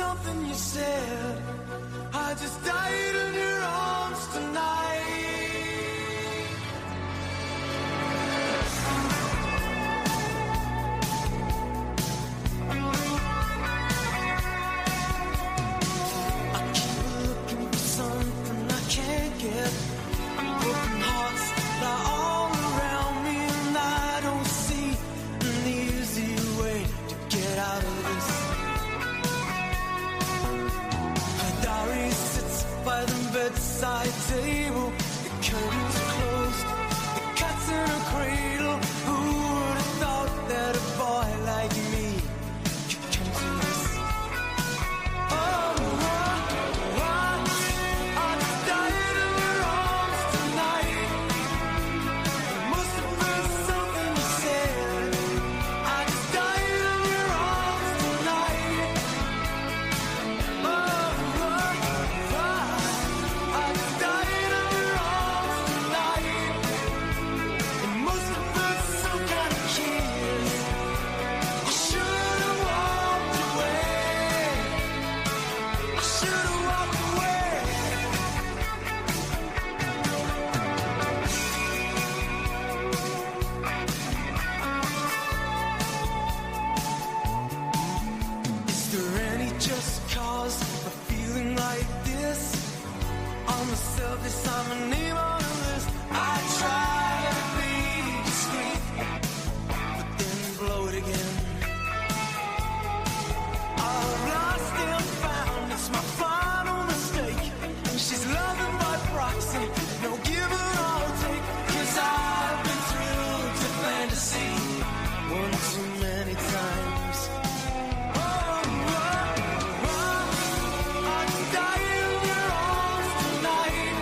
something you said. I just died in your arms tonight. I keep looking for something I can't get. Broken hearts lie all around me, and I don't see an easy way to get out of this. The diary sits by the bedside table. The curtains are closed. The cat's in a cradle. Who would have thought that a boy like me could come to this? Oh, I just died in your arms tonight. It must have been something you said. I just died in your arms tonight. Oh, I just died in your arms tonight. It must have been some kind of kiss. I should have walked away. I should have walked away. Is there any just cause for feeling like this? On the surface, I'm a name on a list. I try to be discreet, but then blow it again. I've lost and found, it's my final mistake. And she's loving by proxy, no give or take. 'Cause I've been through to fantasy one too many times. I just died in your arms tonight.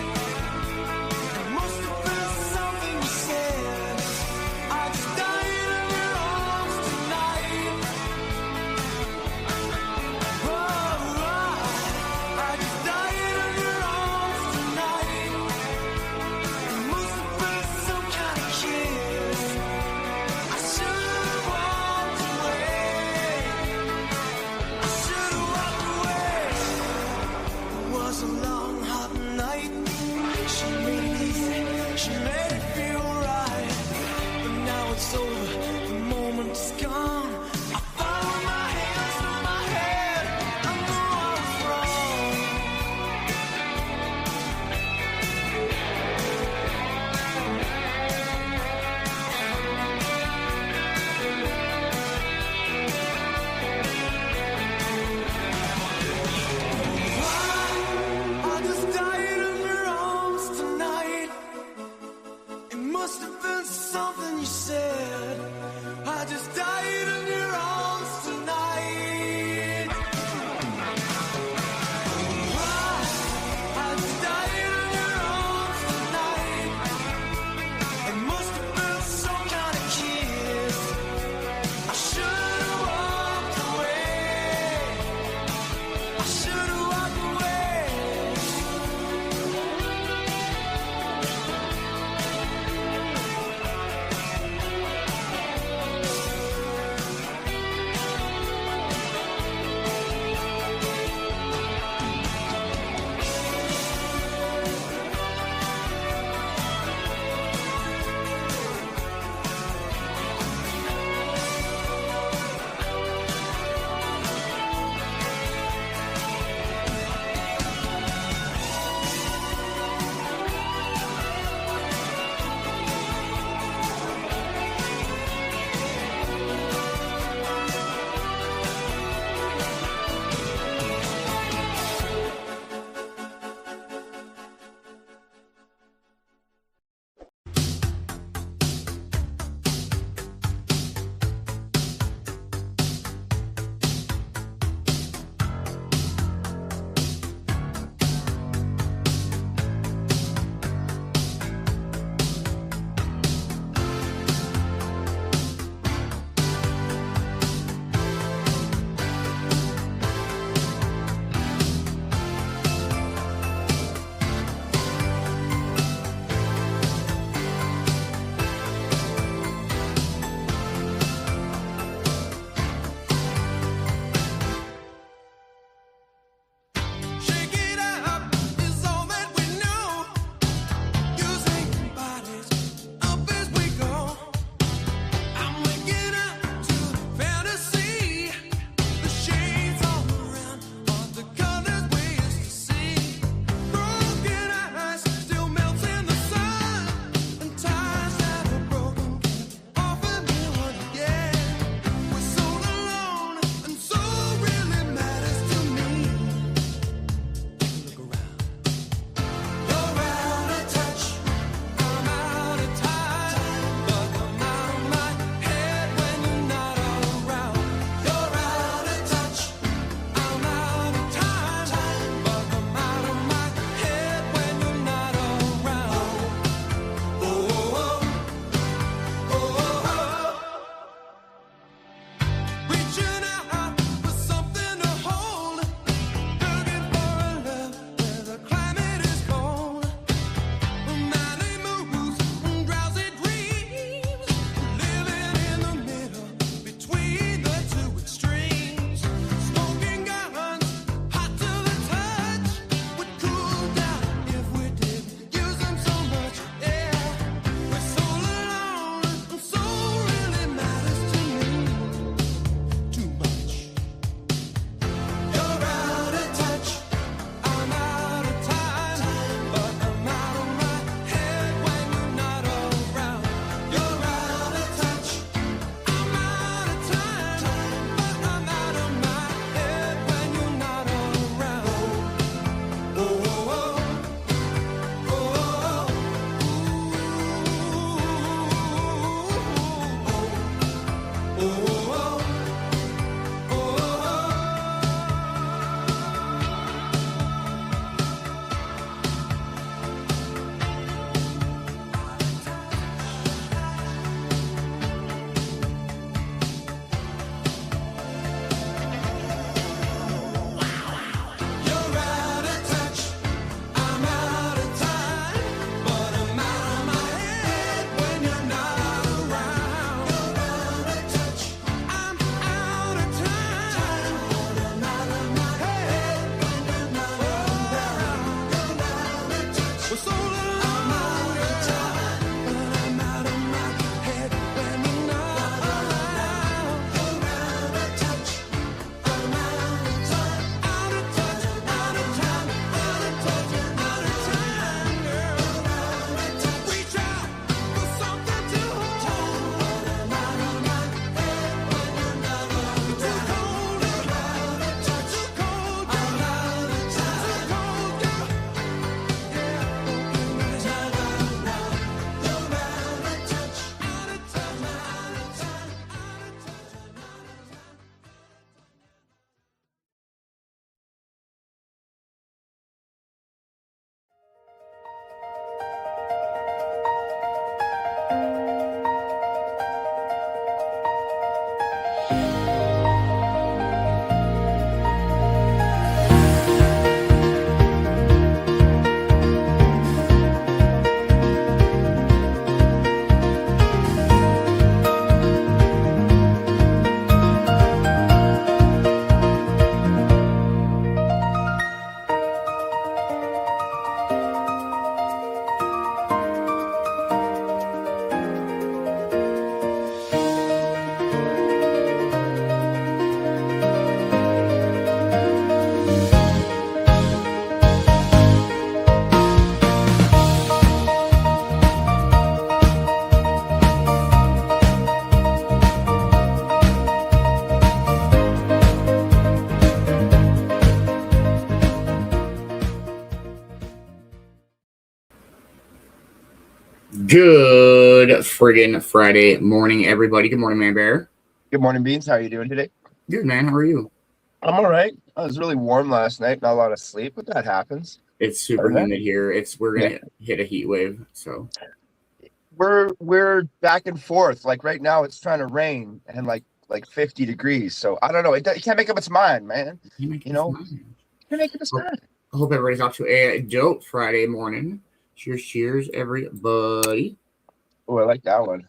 Good friggin' Friday morning, everybody. Good morning, Man Bear. Good morning, Beans. How are you doing today? Good, man. How are you? I'm all right. It was really warm last night. Not a lot of sleep, but that happens. It's super humid here. We're gonna hit a heat wave, so we're back and forth. Like right now, it's trying to rain and like 50 degrees. So I don't know. It can't make up its mind, man. Can't make up its mind. I hope everybody's off to a dope Friday morning. Cheers, everybody. Oh, I like that one.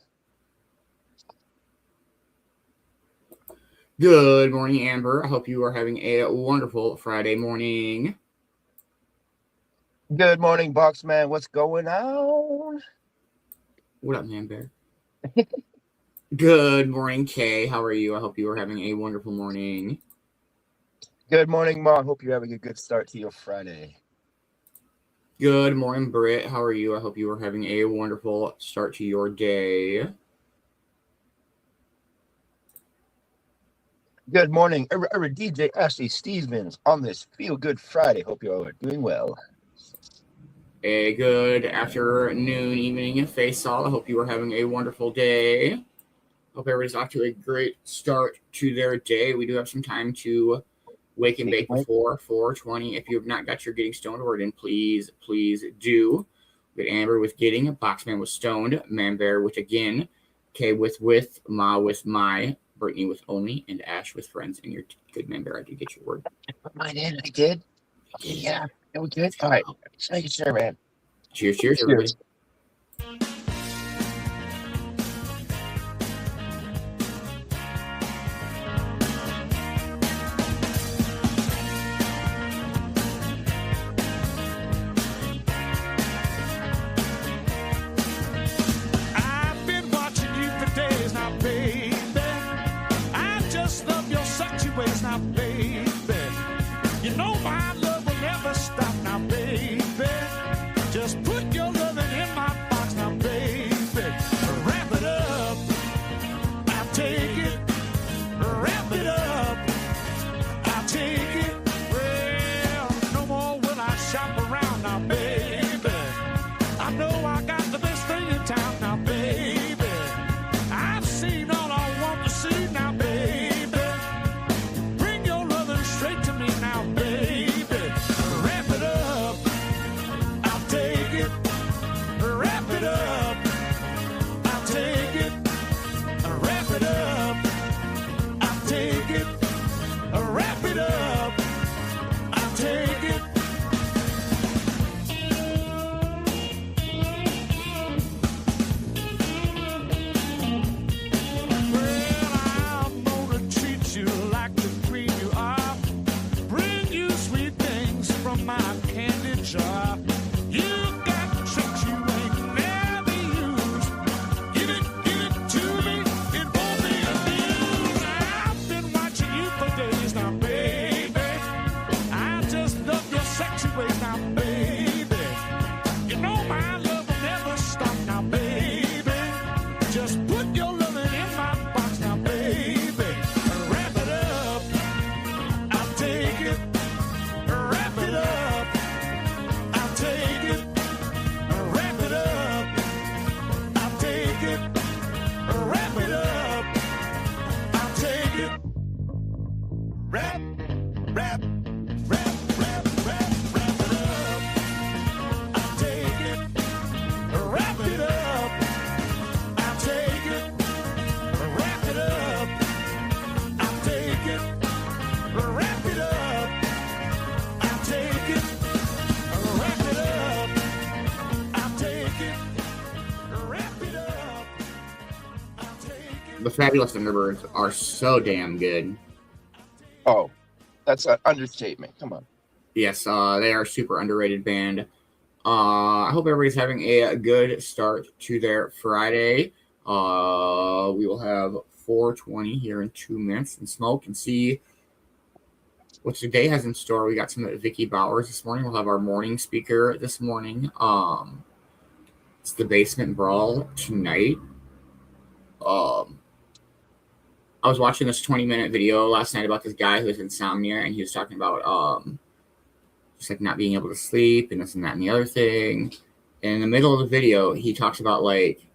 Good morning, Amber. I hope you are having a wonderful Friday morning. Good morning, Boxman. What's going on? What up, Man Bear? Good morning, Kay. How are you? I hope you are having a wonderful morning. Good morning, Ma. I hope you're having a good start to your Friday. Good morning, Britt. How are you? I hope you are having a wonderful start to your day. Good morning, DJ Ashley Stevens on this Feel Good Friday. Hope you all are doing well. A good afternoon, evening, face all. I hope you are having a wonderful day. Hope everybody's off to a great start to their day. We do have some time to wake and bake before 4:20. If you have not got your Getting Stoned word in, please do. We got Amber with Getting, Boxman with Stoned, Man Bear with Again, Kay with, Ma with My, Brittany with Only, and Ash with Friends. And your good Man Bear, I did get your word. Put mine in. I did. Yeah. That was good. All right. Just making sure, man. Cheers, everybody. The Fabulous Thunderbirds are so damn good. Oh, that's an understatement. Come on. Yes, they are a super underrated band. I hope everybody's having a good start to their Friday. We will have 4:20 here in 2 minutes and smoke and see what today has in store. We got some Vicki Bowers this morning. We'll have our morning speaker this morning. It's the Basement Brawl tonight. I was watching this 20-minute video last night about this guy who has insomnia, and he was talking about just like not being able to sleep and this and that and the other thing. And in the middle of the video, he talks about like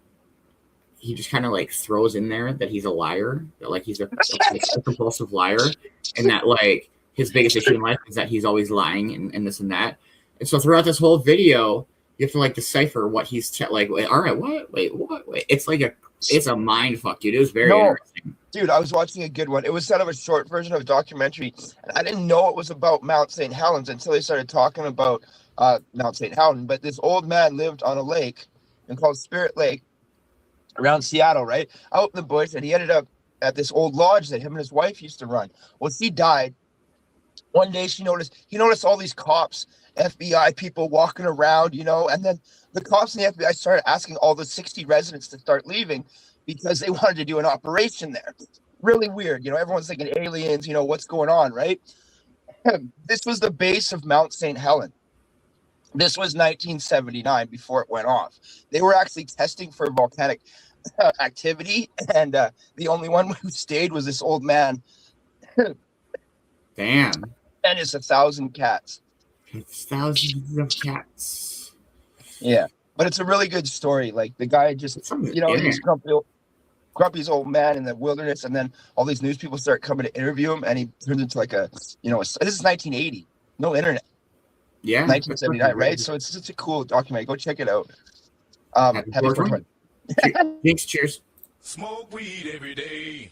he just kind of like throws in there that he's a liar, that like he's a compulsive liar, and that like his biggest issue in life is that he's always lying and this and that. And so throughout this whole video, you have to like decipher what he's like. Wait, all right, what? Wait. It's like it's a mind fuck, dude. It was very interesting. Dude, I was watching a good one. It was kind of a short version of a documentary. And I didn't know it was about Mount St. Helens until they started talking about Mount St. Helens. But this old man lived on a lake called Spirit Lake around Seattle, right? Out in the bush. And he ended up at this old lodge that him and his wife used to run. Well, she died. One day he noticed all these cops, FBI people walking around, you know, and then the cops and the FBI started asking all the 60 residents to start leaving because they wanted to do an operation there. Really weird. You know, everyone's thinking aliens, you know, what's going on, right? This was the base of Mount St. Helens. This was 1979 before it went off. They were actually testing for volcanic activity, and the only one who stayed was this old man. Damn. And it's 1,000 cats. It's thousands of cats. Yeah. But it's a really good story. Like the guy just, you know, he's grumpy old man in the wilderness, and then all these news people start coming to interview him, and he turns into like a, you know, this is 1980. No internet. Yeah. 1979, right? So it's such a cool documentary. Go check it out. Happy 420. Thanks. Cheers. Smoke weed every day.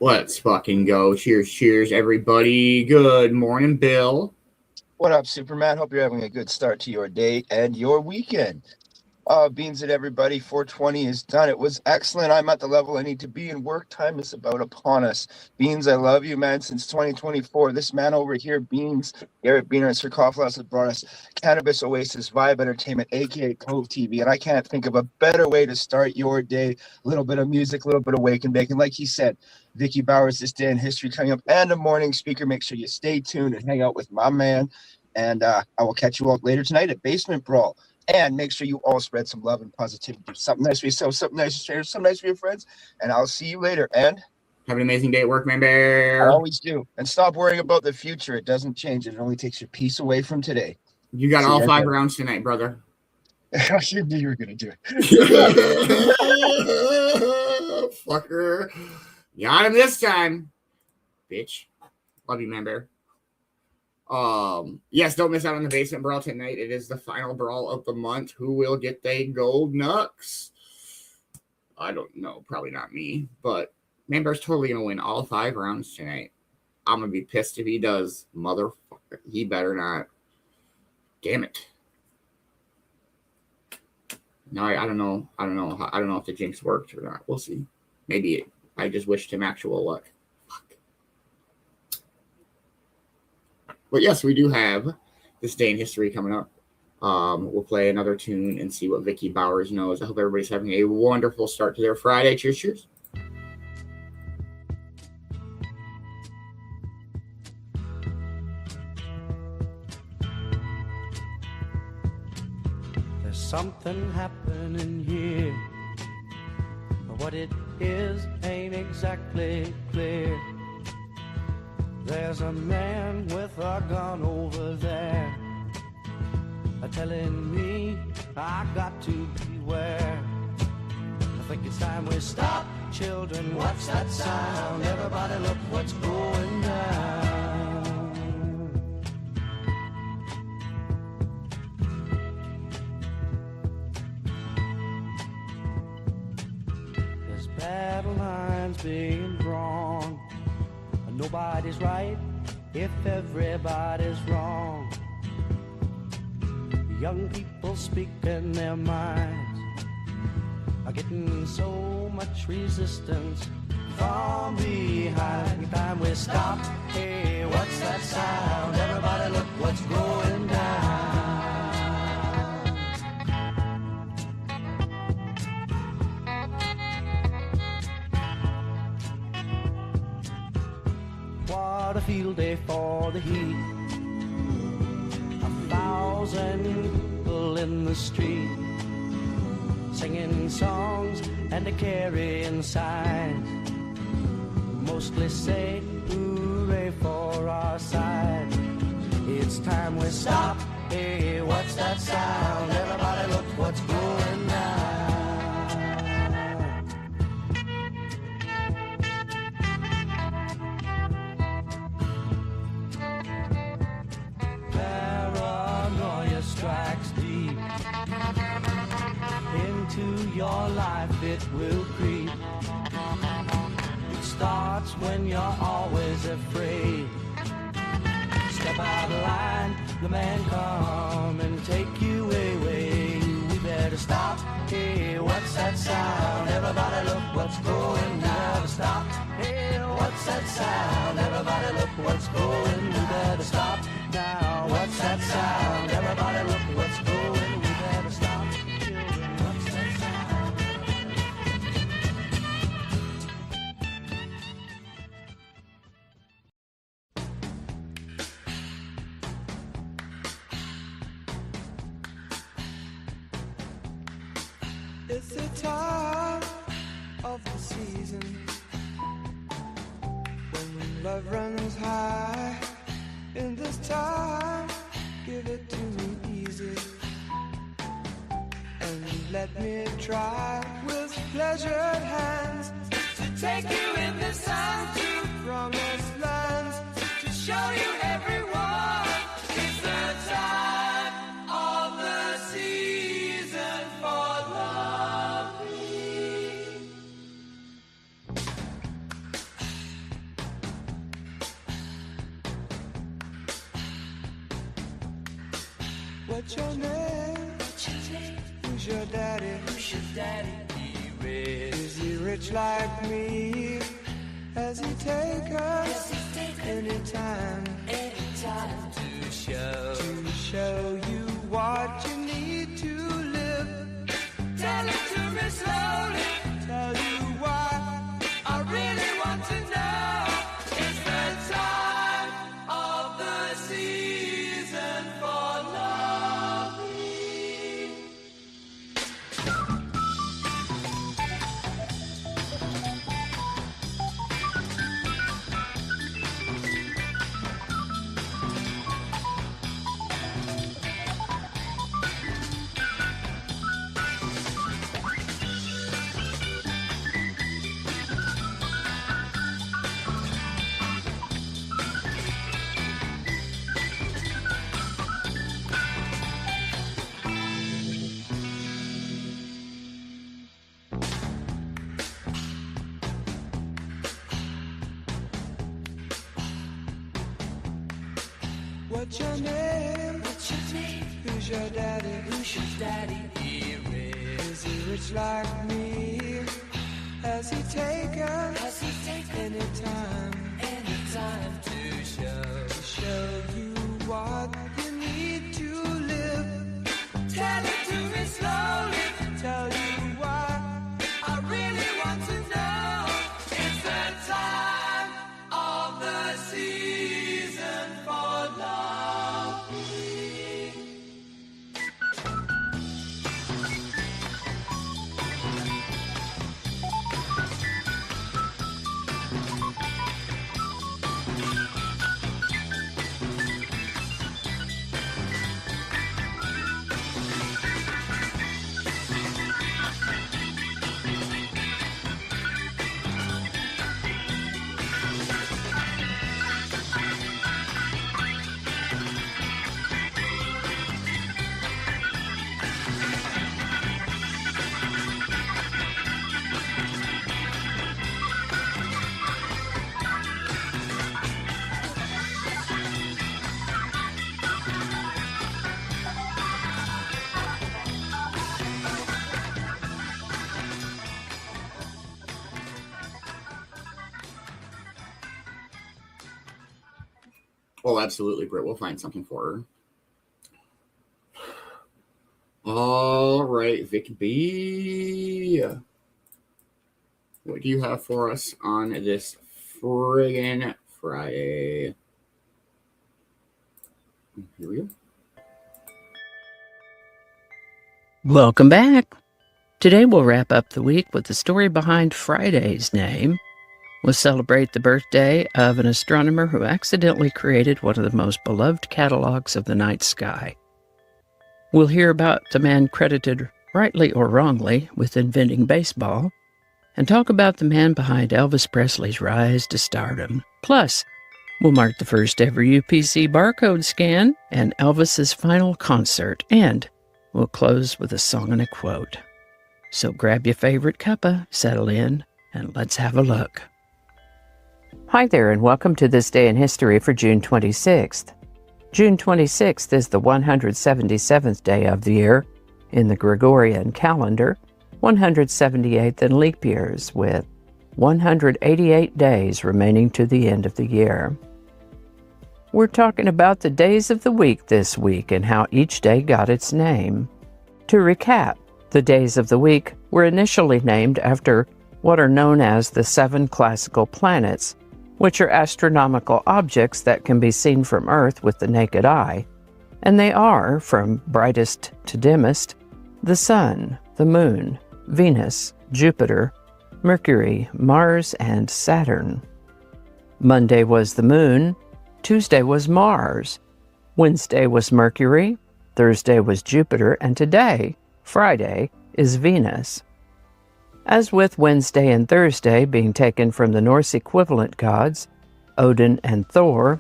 Let's fucking go. Cheers, cheers, everybody. Good morning, Bill. What up, Superman? Hope you're having a good start to your day and your weekend. Beans and everybody, 420 is done. It was excellent. I'm at the level I need to be, and work time is about upon us. Beans, I love you, man. Since 2024, this man over here, Beans, Garrett Beaners for Coffee House, has brought us Cannabis Oasis Vibe Entertainment, aka Cove-TV, and I can't think of a better way to start your day. A little bit of music, a little bit of wake and bake, and like he said, Vicki Bowers, This Day in History coming up, and a morning speaker. Make sure you stay tuned and hang out with my man, and I will catch you all later tonight at Basement Brawl. And make sure you all spread some love and positivity. Do something nice for yourself, something nice to share, something nice for your friends. And I'll see you later. And have an amazing day at work, man bear. I always do. And stop worrying about the future. It doesn't change. It only takes your peace away from today. You got all 5 rounds tonight, brother. I knew you were going to do it. Fucker. Got him this time. Bitch. Love you, man bear. Yes, don't miss out on the Basement Brawl tonight. It is the final brawl of the month. Who will get the gold nucks? I don't know. Probably not me. But Manbear's totally gonna win all 5 rounds tonight. I'm gonna be pissed if he does. Motherfucker. He better not. Damn it. No, I don't know. I don't know if the jinx worked or not. We'll see. Maybe I just wished him actual luck. But yes, we do have This Day in History coming up. We'll play another tune and see what Vicki Bowers knows. I hope everybody's having a wonderful start to their Friday. Cheers, cheers. There's something happening here, but what it is ain't exactly clear. There's a man with a gun over there, telling me I got to beware. I think it's time we stop, children. What's that sound? Everybody look what's going down. There's battle lines being drawn. Nobody's right if everybody's wrong. Young people speaking their minds are getting so much resistance from behind. Time we stop. Hey, what's that sound? Everybody look what's going down. What a field day for the heat. 1,000 people in the street, singing songs and carrying signs. Mostly say hooray for our side. It's time we stop. Hey, what's that sound? Everybody look what's going down. Strikes deep into your life, it will creep. It starts when you're always afraid. Step out of line, the man come and take you away. We better stop. Hey, what's that sound? Everybody look what's going down. Stop. Hey, what's that sound? Everybody look what's going. We better stop now. What's that sound? Everybody look what's going. We better stop. Children, what's that sound? It's the time of the season when love runs high. In this time, give it to me easy, and let me try with pleasured hands to take you in the sun to promised lands, to show you everyone. It's the time of the season for loving. What's your name? Who's your daddy? Is he rich like me? Has he take us anytime to show you what you need to live? Tell it to me slowly. Tell you what I really want to know. It's the time of the season for loving. What's your name? Who's your daddy? Is he rich like me? Has he taken any time to show you what you need to live? Tell it to me slowly. Tell you what I really want to know. It's the time of the season for love. Well, absolutely, Britt. We'll find something for her. All right, Vicki B. What do you have for us on this friggin' Friday? Here we go. Welcome back. Today we'll wrap up the week with the story behind Friday's name. We'll celebrate the birthday of an astronomer who accidentally created one of the most beloved catalogs of the night sky. We'll hear about the man credited, rightly or wrongly, with inventing baseball, and talk about the man behind Elvis Presley's rise to stardom. Plus, we'll mark the first ever UPC barcode scan and Elvis's final concert, and we'll close with a song and a quote. So grab your favorite cuppa, settle in, and let's have a look. Hi there, and welcome to This Day in History for June 26th. June 26th is the 177th day of the year in the Gregorian calendar, 178th in leap years, with 188 days remaining to the end of the year. We're talking about the days of the week this week and how each day got its name. To recap, the days of the week were initially named after what are known as the 7 classical planets, which are astronomical objects that can be seen from Earth with the naked eye, and they are, from brightest to dimmest, the Sun, the Moon, Venus, Jupiter, Mercury, Mars, and Saturn. Monday was the Moon, Tuesday was Mars, Wednesday was Mercury, Thursday was Jupiter, and today, Friday, is Venus. As with Wednesday and Thursday being taken from the Norse equivalent gods, Odin and Thor,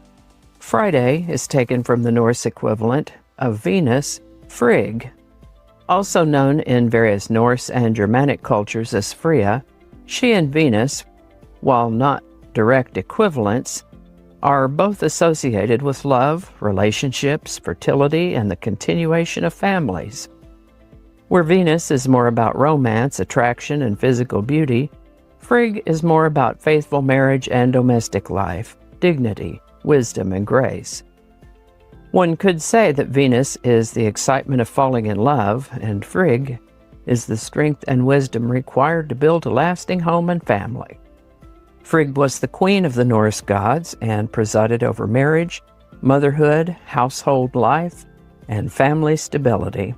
Friday is taken from the Norse equivalent of Venus, Frigg. Also known in various Norse and Germanic cultures as Freya, she and Venus, while not direct equivalents, are both associated with love, relationships, fertility, and the continuation of families. Where Venus is more about romance, attraction, and physical beauty, Frigg is more about faithful marriage and domestic life, dignity, wisdom, and grace. One could say that Venus is the excitement of falling in love, and Frigg is the strength and wisdom required to build a lasting home and family. Frigg was the queen of the Norse gods and presided over marriage, motherhood, household life, and family stability.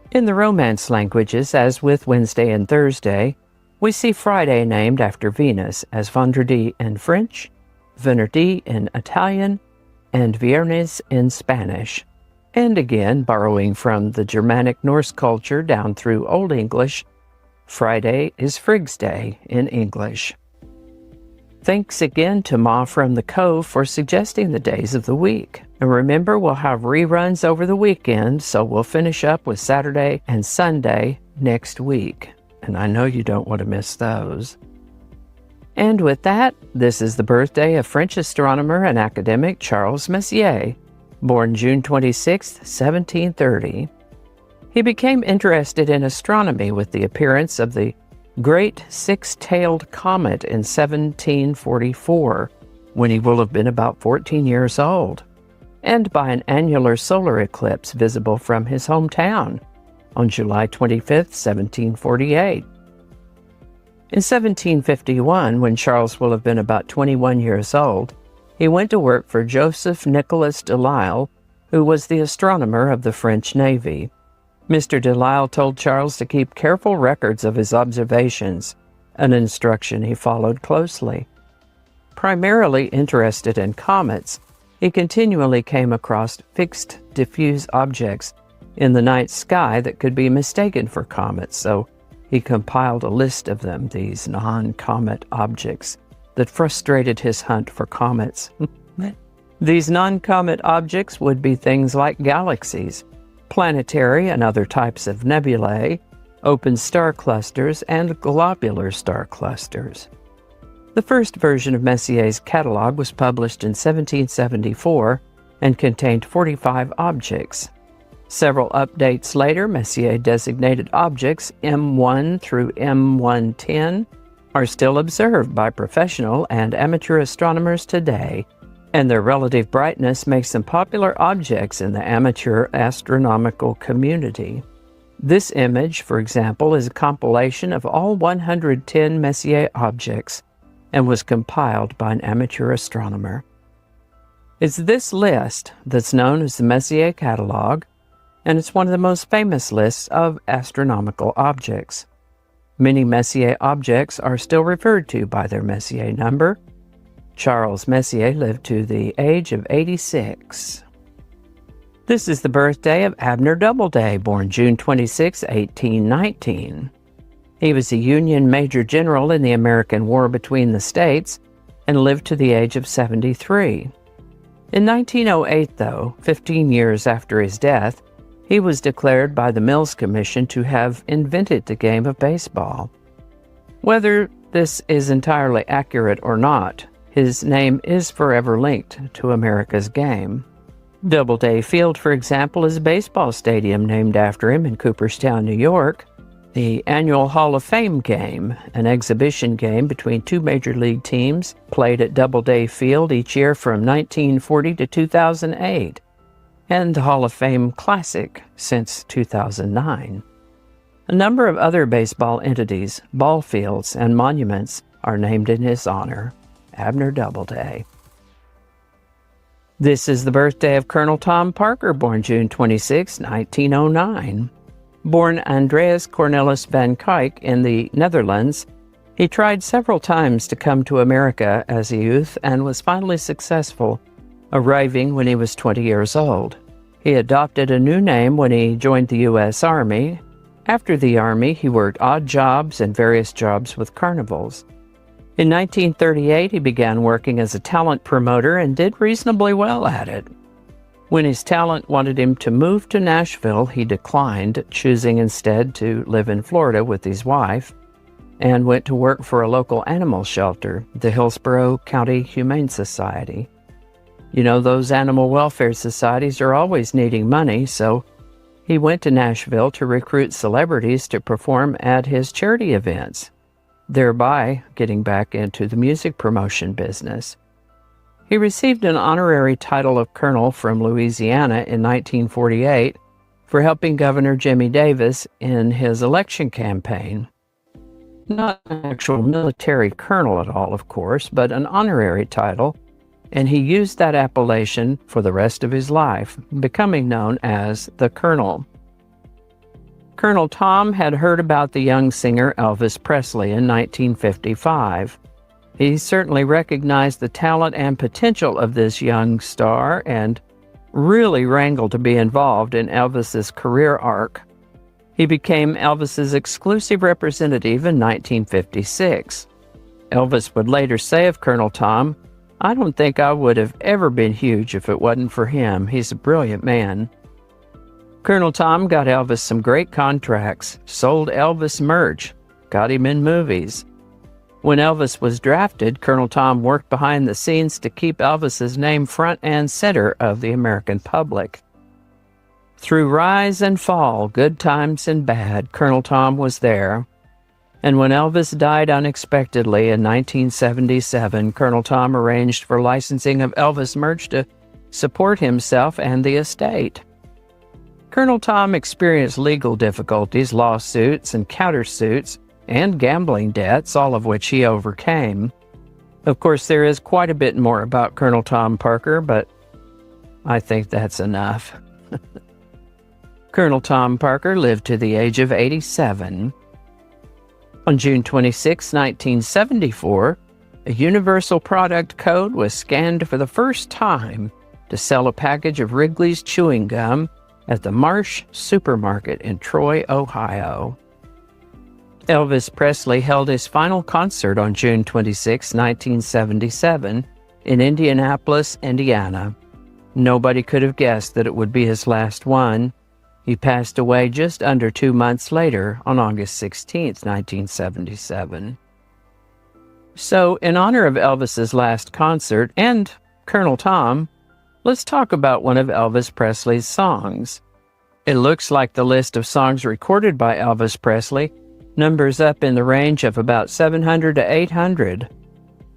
In the Romance languages, as with Wednesday and Thursday, we see Friday named after Venus as Vendredi in French, Venerdì in Italian, and Viernes in Spanish. And again, borrowing from the Germanic Norse culture down through Old English, Friday is Frigg's Day in English. Thanks again to Ma from the Cove for suggesting the days of the week. And remember, we'll have reruns over the weekend, so we'll finish up with Saturday and Sunday next week. And I know you don't want to miss those. And with that, this is the birthday of French astronomer and academic Charles Messier, born June 26, 1730. He became interested in astronomy with the appearance of the Great Six-Tailed Comet in 1744, when he will have been about 14 years old, and by an annular solar eclipse visible from his hometown on July 25, 1748. In 1751, when Charles will have been about 21 years old, he went to work for Joseph Nicolas Delisle, who was the astronomer of the French Navy. Mr. Delisle told Charles to keep careful records of his observations, an instruction he followed closely. Primarily interested in comets, he continually came across fixed, diffuse objects in the night sky that could be mistaken for comets, so he compiled a list of them, these non-comet objects, that frustrated his hunt for comets. These non-comet objects would be things like galaxies, planetary and other types of nebulae, open star clusters, and globular star clusters. The first version of Messier's catalog was published in 1774 and contained 45 objects. Several updates later, Messier designated objects M1 through M110 are still observed by professional and amateur astronomers today, and their relative brightness makes them popular objects in the amateur astronomical community. This image, for example, is a compilation of all 110 Messier objects and was compiled by an amateur astronomer. It's this list that's known as the Messier Catalog, and it's one of the most famous lists of astronomical objects. Many Messier objects are still referred to by their Messier number. Charles Messier lived to the age of 86. This is the birthday of Abner Doubleday, born June 26, 1819. He was a Union Major General in the American War between the states and lived to the age of 73. In 1908, though, 15 years after his death, he was declared by the Mills Commission to have invented the game of baseball. Whether this is entirely accurate or not, his name is forever linked to America's game. Doubleday Field, for example, is a baseball stadium named after him in Cooperstown, New York. The annual Hall of Fame game, an exhibition game between two major league teams, played at Doubleday Field each year from 1940 to 2008, and the Hall of Fame Classic since 2009. A number of other baseball entities, ball fields, and monuments are named in his honor. Abner Doubleday. This is the birthday of Colonel Tom Parker, born June 26, 1909. Born Andreas Cornelis van Kuyk in the Netherlands, he tried several times to come to America as a youth and was finally successful, arriving when he was 20 years old. He adopted a new name when he joined the U.S. Army. After the Army, he worked odd jobs and various jobs with carnivals. In 1938, he began working as a talent promoter and did reasonably well at it. When his talent wanted him to move to Nashville, he declined, choosing instead to live in Florida with his wife. and went to work for a local animal shelter, the Hillsborough County Humane Society. You know, those animal welfare societies are always needing money, so he went to Nashville to recruit celebrities to perform at his charity events, thereby getting back into the music promotion business. He received an honorary title of colonel from Louisiana in 1948 for helping Governor Jimmy Davis in his election campaign. Not an actual military colonel at all, of course, but an honorary title, and he used that appellation for the rest of his life, becoming known as the Colonel. Colonel Tom had heard about the young singer Elvis Presley in 1955. He certainly recognized the talent and potential of this young star and really wrangled to be involved in Elvis's career arc. He became Elvis's exclusive representative in 1956. Elvis would later say of Colonel Tom, "I don't think I would have ever been huge if it wasn't for him. He's a brilliant man." Colonel Tom got Elvis some great contracts, sold Elvis merch, got him in movies. When Elvis was drafted, Colonel Tom worked behind the scenes to keep Elvis's name front and center of the American public. Through rise and fall, good times and bad, Colonel Tom was there. And when Elvis died unexpectedly in 1977, Colonel Tom arranged for licensing of Elvis merch to support himself and the estate. Colonel Tom experienced legal difficulties, lawsuits and countersuits, and gambling debts, all of which he overcame. Of course, there is quite a bit more about Colonel Tom Parker, but I think that's enough. Colonel Tom Parker lived to the age of 87. On June 26, 1974, a universal product code was scanned for the first time to sell a package of Wrigley's chewing gum at the Marsh Supermarket in Troy, Ohio. Elvis Presley held his final concert on June 26, 1977, in Indianapolis, Indiana. Nobody could have guessed that it would be his last one. He passed away just under 2 months later on August 16, 1977. So, in honor of Elvis's last concert and Colonel Tom, let's talk about one of Elvis Presley's songs. It looks like the list of songs recorded by Elvis Presley numbers up in the range of about 700 to 800.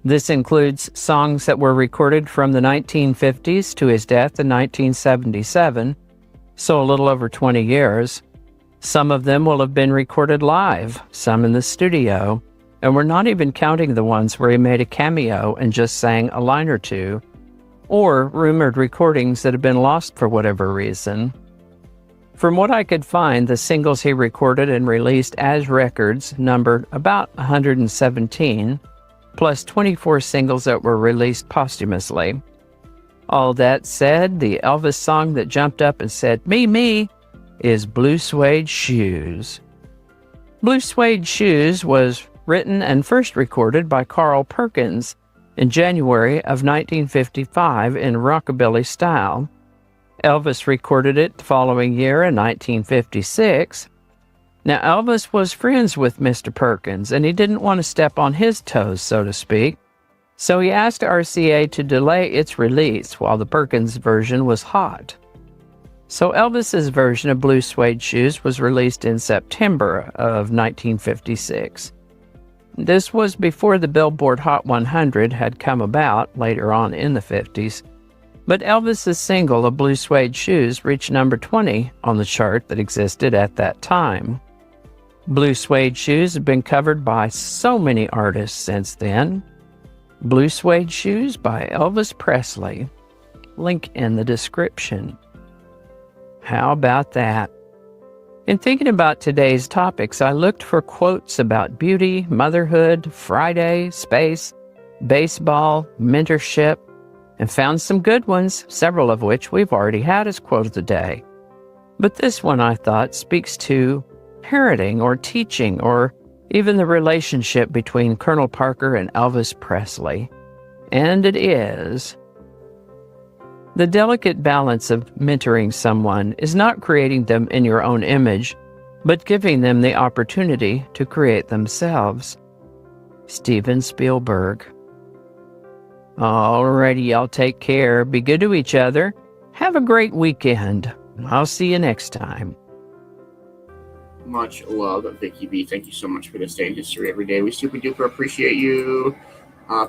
This includes songs that were recorded from the 1950s to his death in 1977, so a little over 20 years. Some of them will have been recorded live, some in the studio, and we're not even counting the ones where he made a cameo and just sang a line or two, or rumored recordings that have been lost for whatever reason. From what I could find, the singles he recorded and released as records numbered about 117, plus 24 singles that were released posthumously. All that said, the Elvis song that jumped up and said, "Me, me," is Blue Suede Shoes. Blue Suede Shoes was written and first recorded by Carl Perkins in January of 1955 in rockabilly style. Elvis recorded it the following year in 1956. Now, Elvis was friends with Mr. Perkins, and he didn't want to step on his toes, so to speak, so he asked RCA to delay its release while the Perkins version was hot. So Elvis's version of Blue Suede Shoes was released in September of 1956. This was before the Billboard Hot 100 had come about later on in the 50s. But Elvis's single of Blue Suede Shoes reached number 20 on the chart that existed at that time. Blue Suede Shoes have been covered by so many artists since then. Blue Suede Shoes by Elvis Presley. Link in the description. How about that? In thinking about today's topics, I looked for quotes about beauty, motherhood, Friday, space, baseball, mentorship, and found some good ones, several of which we've already had as quote of the day. But this one, I thought, speaks to parenting or teaching or even the relationship between Colonel Parker and Elvis Presley. And it is: the delicate balance of mentoring someone is not creating them in your own image, but giving them the opportunity to create themselves. Steven Spielberg. Alrighty, y'all take care. Be good to each other. Have a great weekend. I'll see you next time. Much love, Vicki B. Thank you so much for this day in history every day. We super duper appreciate you.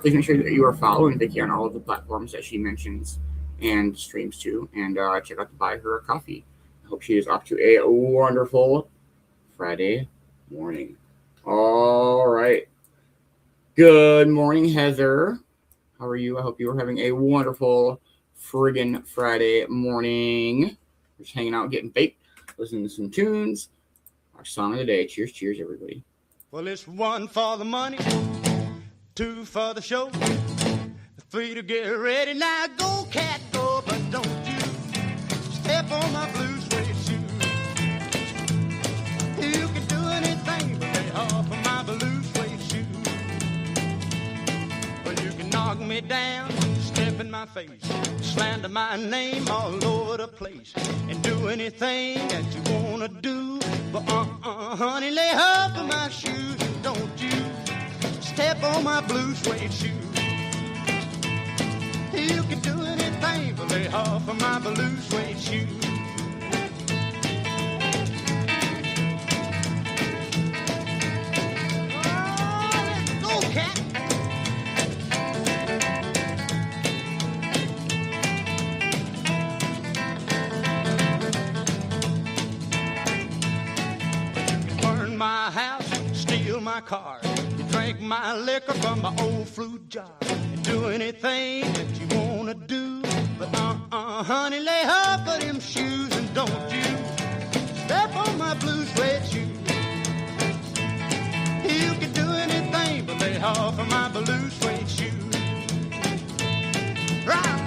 Please make sure that you are following Vicki on all of the platforms that she mentions and streams to, and check out to buy her a coffee. I hope she is off to a wonderful Friday morning. All right. Good morning, Heather. How are you? I hope you are having a wonderful friggin' Friday morning. We're just hanging out, getting baked, listening to some tunes. Our song of the day. Cheers, cheers, everybody. Well, it's 1 for the money, 2 for the show, 3 to get ready. Now go, cat, go, but don't you step on my blue suede shoe. You can do anything but lay off of my blue suede shoe. Well, you can knock me down, step in my face, slander my name all over the place, and do anything that you wanna do. But honey, lay off of my shoes, and don't you step on my blue suede shoe. You can do anything but lay off of my blue suede shoe. Oh, let's go, cat. My house, steal my car, you drink my liquor from my old fruit jar, and do anything that you wanna do. But honey, lay off of them shoes, and don't you step on my blue suede shoe. You can do anything but lay off of my blue suede shoe. Right.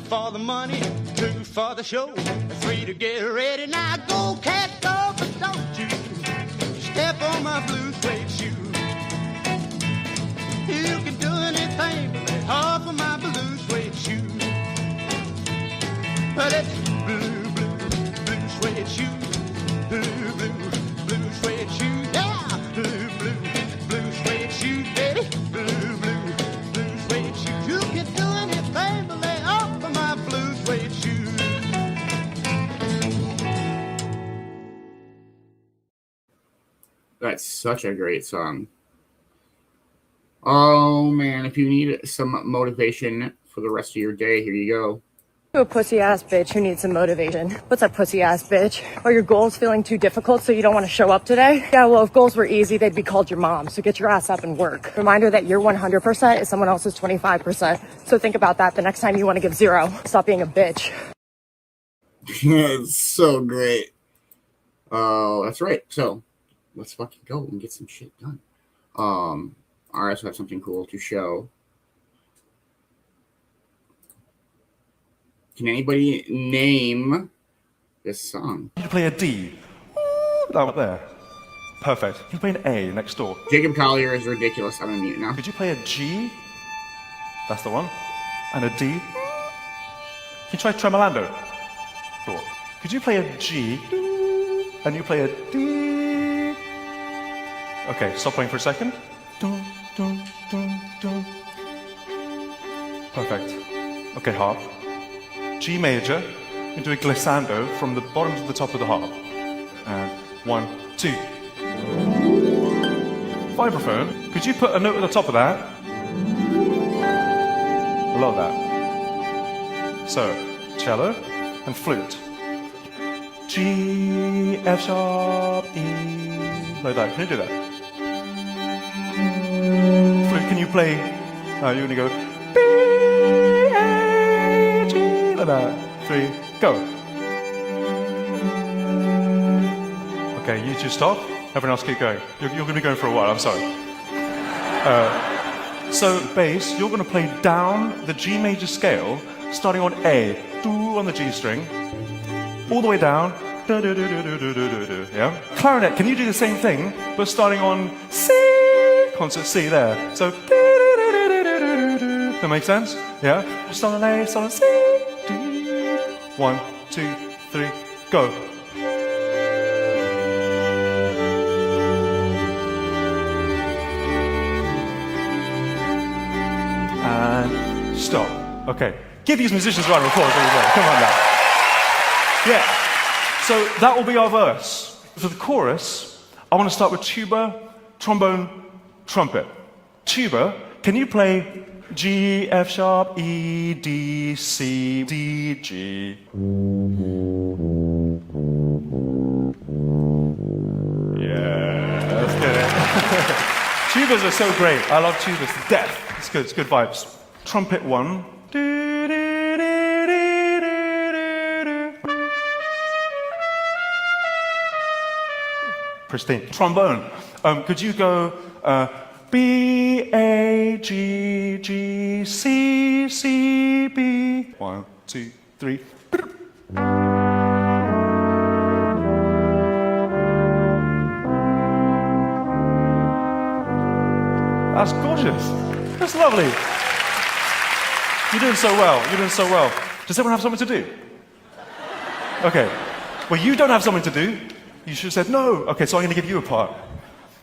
For the money, 2 for the show, 3 to get ready. Now go, cat, go, but don't you step on my blue suede shoe. You can do anything but lay off of my blue suede shoe. But it's blue, blue, blue suede shoe. Blue, blue, blue suede shoe. Yeah, blue, blue, blue suede shoe, baby. Blue, blue, blue suede shoe. You can do anything but lay off of my blue suede shoe. That's such a great song. Oh, man. If you need some motivation for the rest of your day, here you go. You a pussy ass bitch who needs some motivation. What's up, pussy ass bitch? Are your goals feeling too difficult so you don't want to show up today? Yeah, well, if goals were easy, they'd be called your mom. So get your ass up and work. Reminder that your 100% is someone else's 25%. So think about that the next time you want to give 0. Stop being a bitch. It's so great. Oh, that's right. So let's fucking go and get some shit done. I also have something cool to show. Can anybody name this song? You play a D. That one there. Perfect. You play an A next door. Jacob Collier is ridiculous. I'm on mute now. Could you play a G? That's the one. And a D. Can you try tremolando? Cool. Could you play a G? And you play a D. Okay, stop playing for a second. Dun, dun, dun, dun. Perfect. Okay, harp. G major, into a glissando from the bottom to the top of the harp. And 1, 2. Vibraphone, could you put a note at the top of that? I love that. So, cello and flute. G, F sharp, E. Like that. Can you do that? Flute, can you play? You're going to go B, A, G. Like that. 3, go. Okay, you two stop. Everyone else keep going. You're going to be going for a while, I'm sorry. So, bass, you're going to play down the G major scale, starting on A, do on the G string, all the way down, Yeah? Clarinet, can you do the same thing, but starting on C, concert C there. So, that makes sense? Yeah? Start on A, start on C. 1, 2, 3, go. And stop. Okay. Give these musicians a round of applause. There you go. Come on now. Yeah. So that will be our verse. For the chorus, I want to start with tuba, trombone, trumpet. Tuba, can you play G, F sharp, E, D, C, D, G? Yeah, let's get it. Tubas are so great. I love tubas to death. It's good. It's good vibes. Trumpet 1. Pristine. Trombone. Could you go B, A, G, G, C, C, B? 1, 2, 3. That's gorgeous. That's lovely. You're doing so well. You're doing so well. Does everyone have something to do? Okay. Well, you don't have something to do. You should have said no. Okay, so I'm going to give you a part.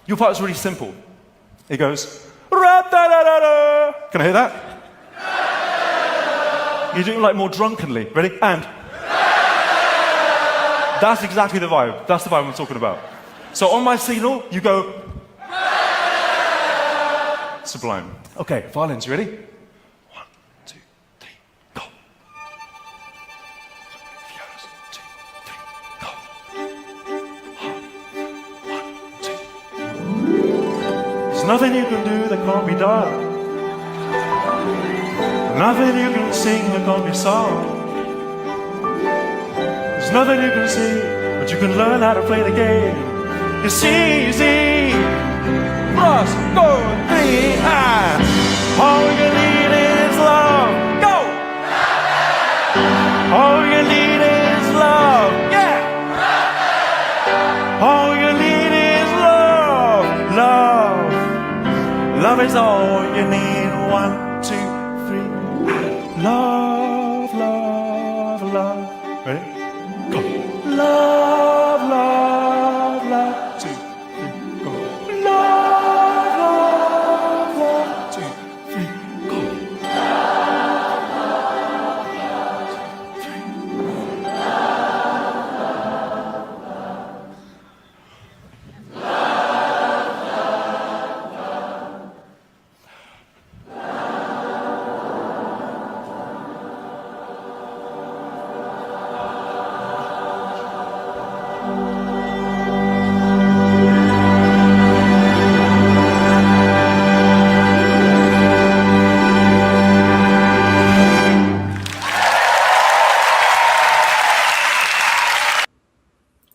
Your part is really simple. It goes, ra-da-da-da-da. Can I hear that? You're doing it like more drunkenly. Ready? And. That's exactly the vibe. That's the vibe I'm talking about. So on my signal, you go. Sublime. Okay, violins, you ready? 1, 2, 3, go. Violas, 2, 3, go. 1, 2. There's nothing you can do that can't be done. Nothing you can sing that can't be sung. There's nothing you can see, but you can learn how to play the game. It's easy. Plus, go, 3, and all you need is love. Go! All you need is love. Yeah! All you need is love. Love. Love is all you need. 1, 2, 3. Love, love, love. Ready? Go. Love, love, love. 2, 3, go. Love.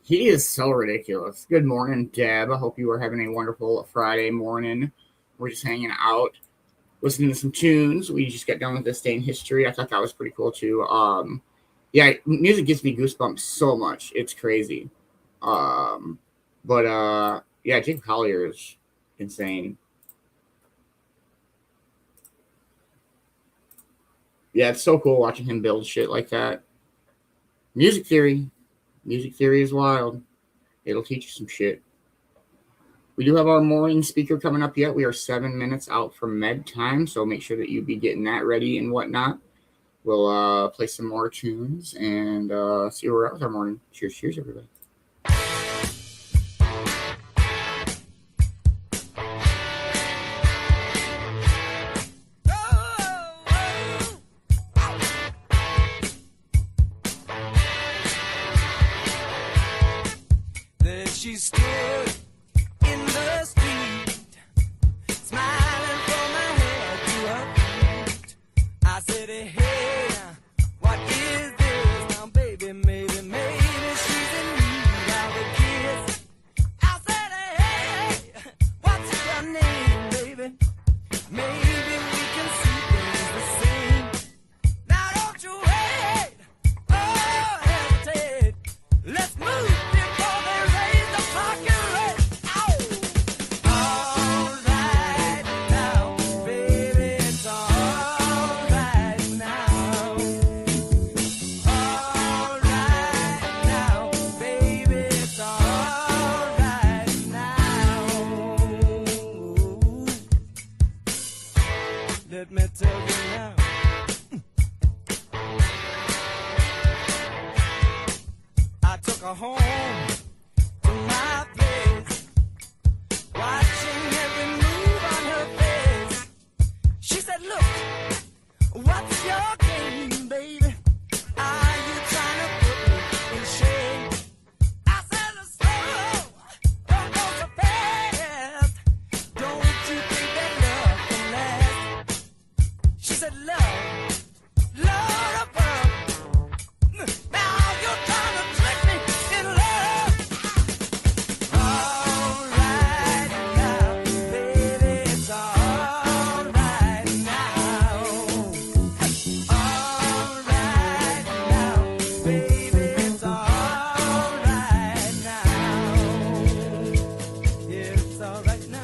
He is so ridiculous. Good morning, Deb. I hope you are having a wonderful Friday morning. We're just hanging out, listening to some tunes. We just got done with This Day in History. I thought that was pretty cool, too. Yeah, music gives me goosebumps so much. It's crazy. Yeah, Jake Collier is insane. Yeah, it's so cool watching him build shit like that. Music theory. Music theory is wild. It'll teach you some shit. We do have our morning speaker coming up yet. We are 7 minutes out from med time, so make sure that you be getting that ready and whatnot. We'll play some more tunes and see where we're at with our morning. Cheers, cheers, everybody. She stood in the street, smiling from her head to her feet. I said, hey, what is this? Now, baby, maybe she's in need of a kiss. I said, hey, what's your name, baby? Maybe we can see things the same. Now, don't you wait, oh, hesitate. Let's move. home to my place, watching every move on her face. She said, look, what's your game, baby? Are you trying to put me in shame? I said, slow, don't go so fast. Don't you think that love can last? She said, love, love above. Now you're trying to trick me in love. All right now, baby, it's all right now. All right now, baby, it's all right now. Yeah, it's all right now.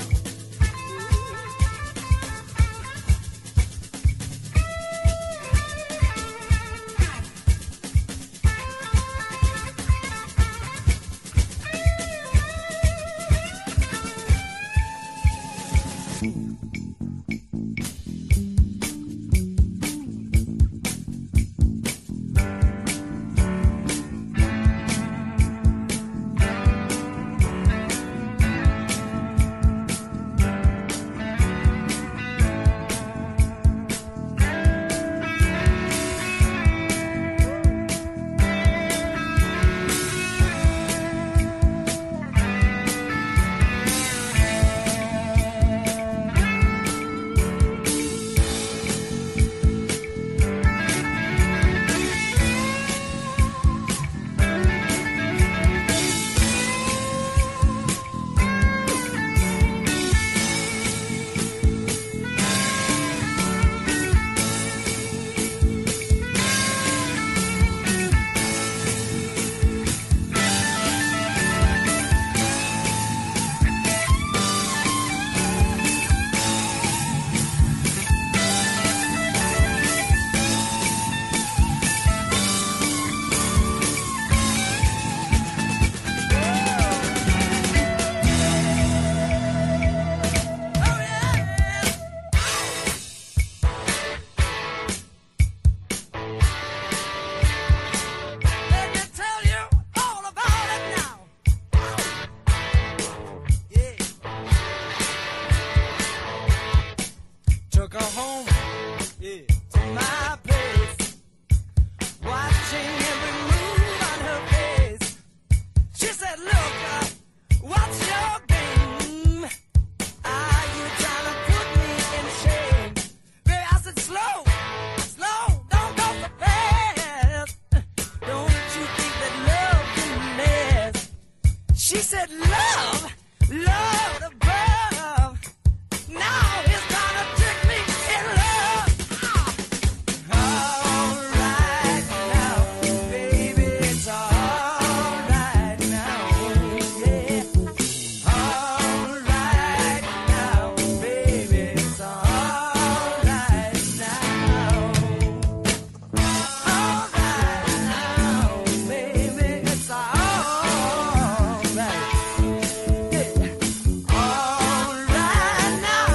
Let me tell you all about it now. Yeah. Took her home, yeah, to my place, watching every move on her face. She said, look, what's your game? Are you trying to put me in shame? Baby, I said, slow, slow, don't go so fast. Don't you think that love can last? She said, love, love above. Now it's trying to trick me in love. All right now, baby, it's all right now. Yeah. All right now, baby, it's all right now. All right now, baby, it's all right. Yeah. All right now,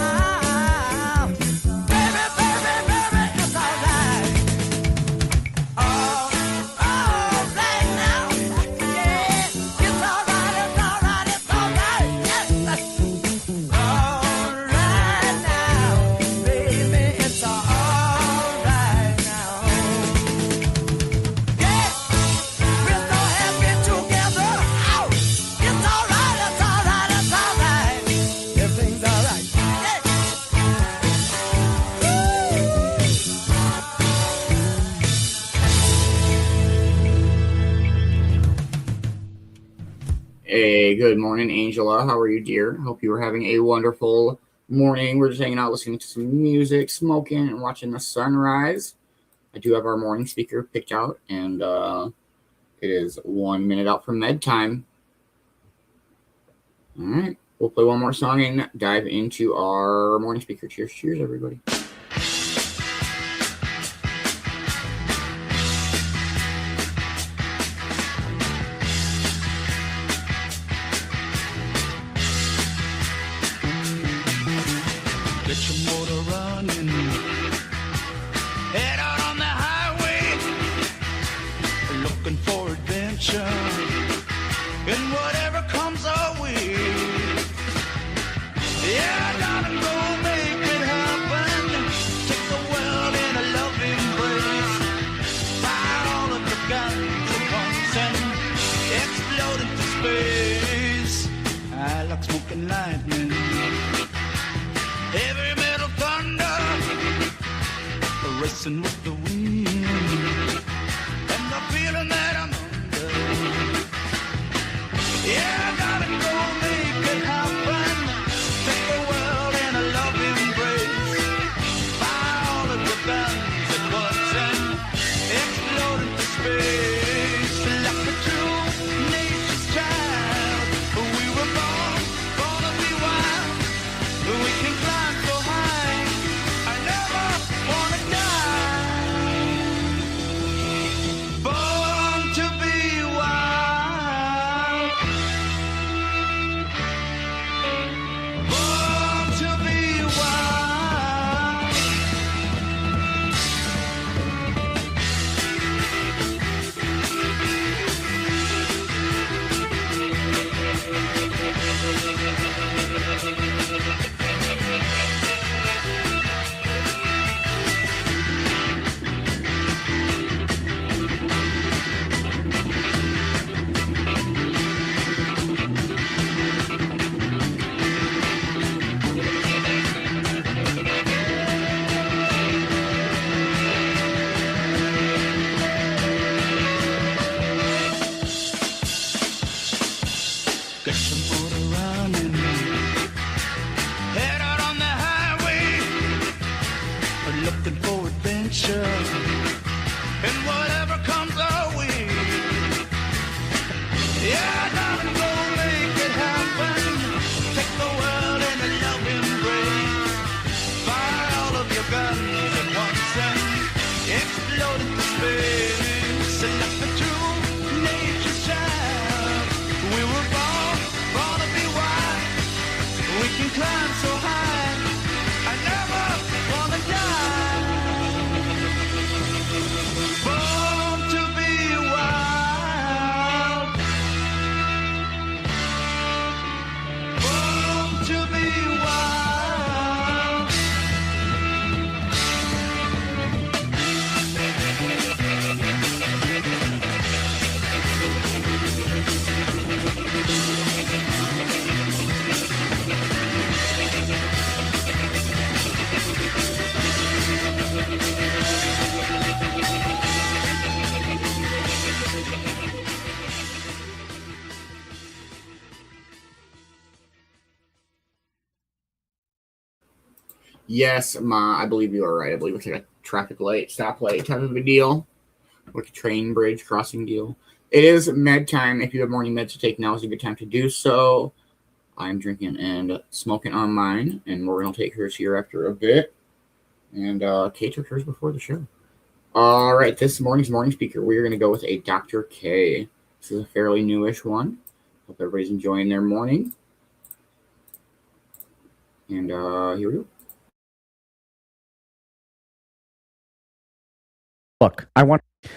baby, baby, baby, it's all right. All right now, yeah, it's all right, it's all right, it's all right. Yes. All right now, baby, it's all right now. Yeah, we're so happy together. Ow! It's all right, it's all right, it's all right. Everything's all right. Hey, good morning, Angela. How are you, dear? Hope you are having a wonderful morning. We're just hanging out, listening to some music, smoking, and watching the sunrise. I do have our morning speaker picked out, and it is 1 minute out from med time. All right, we'll play one more song and dive into our morning speaker. Cheers, cheers, everybody. Get your motor running. Head out on the highway. Looking for adventure. and whatever comes our way. Yeah, darling, go make it happen. Take the world in a loving embrace. Fire all of the guns at once and explode into space. I like smoking lightning, heavy metal thunder, racing with the wind, and the feeling that I'm under. Yeah, I gotta go make it happen. Take the world in a loving embrace. Fire all of your guns at once and explode into space. Like a true nature's child, we were born to be wild. We can climb so high, I never wanna die. Born to be wild. Born to be wild. Get some motor running. Head out on the highway. We're looking for adventure. And whatever comes our way. Yeah, darling, go make it happen. Take the world in a loving embrace. Fire all of your guns at once and explode into space. Like the true nature's child, we were born to be wild. We can climb so high, I never wanna die. Born to be wild. Born to be wild. Yes, Ma, I believe you are right. I believe it's like a traffic light, stoplight type of a deal, like a train bridge crossing deal. It is med time. If you have morning meds to take, now is a good time to do so. I'm drinking and smoking on mine, and Morgan will take hers here after a bit. And Kate took hers before the show. All right, this morning's morning speaker, we're going to go with a Dr. K. This is a fairly newish one. Hope everybody's enjoying their morning. And here we go. Look,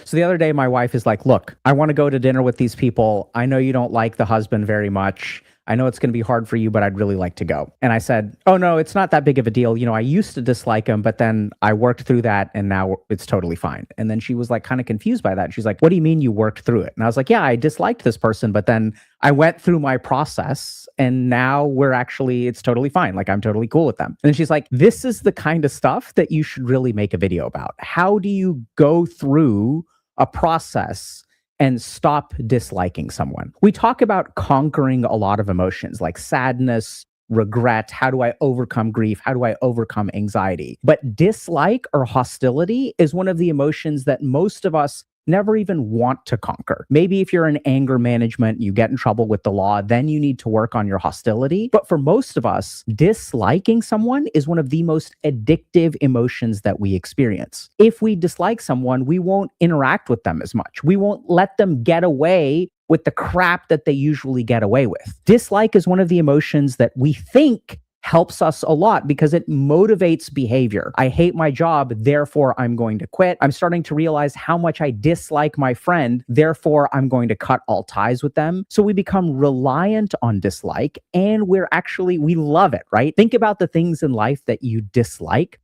so the other day my wife is like, look, I want to go to dinner with these people. I know you don't like the husband very much. I know it's going to be hard for you, but I'd really like to go. And I said, oh no, it's not that big of a deal. You know, I used to dislike him, but then I worked through that and now it's totally fine. And then she was like kind of confused by that. She's like, what do you mean you worked through it? And I was like, yeah, I disliked this person, but then I went through my process and now it's totally fine. Like I'm totally cool with them. And then she's like, this is the kind of stuff that you should really make a video about. How do you go through a process and stop disliking someone? We talk about conquering a lot of emotions like sadness, regret. How do I overcome grief? How do I overcome anxiety? But dislike or hostility is one of the emotions that most of us never even want to conquer. Maybe if you're in anger management, you get in trouble with the law, then you need to work on your hostility. But for most of us, disliking someone is one of the most addictive emotions that we experience. If we dislike someone, we won't interact with them as much. We won't let them get away with the crap that they usually get away with. Dislike is one of the emotions that we think helps us a lot because it motivates behavior. I hate my job, therefore I'm going to quit. I'm starting to realize how much I dislike my friend, therefore I'm going to cut all ties with them. So we become reliant on dislike, and we love it, right? Think about the things in life that you dislike.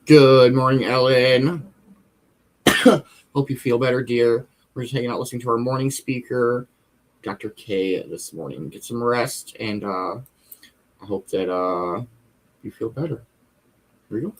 Good morning, Ellen. Hope you feel better, dear. We're just hanging out listening to our morning speaker, Dr. K, this morning. Get some rest, and I hope that you feel better. Here we go.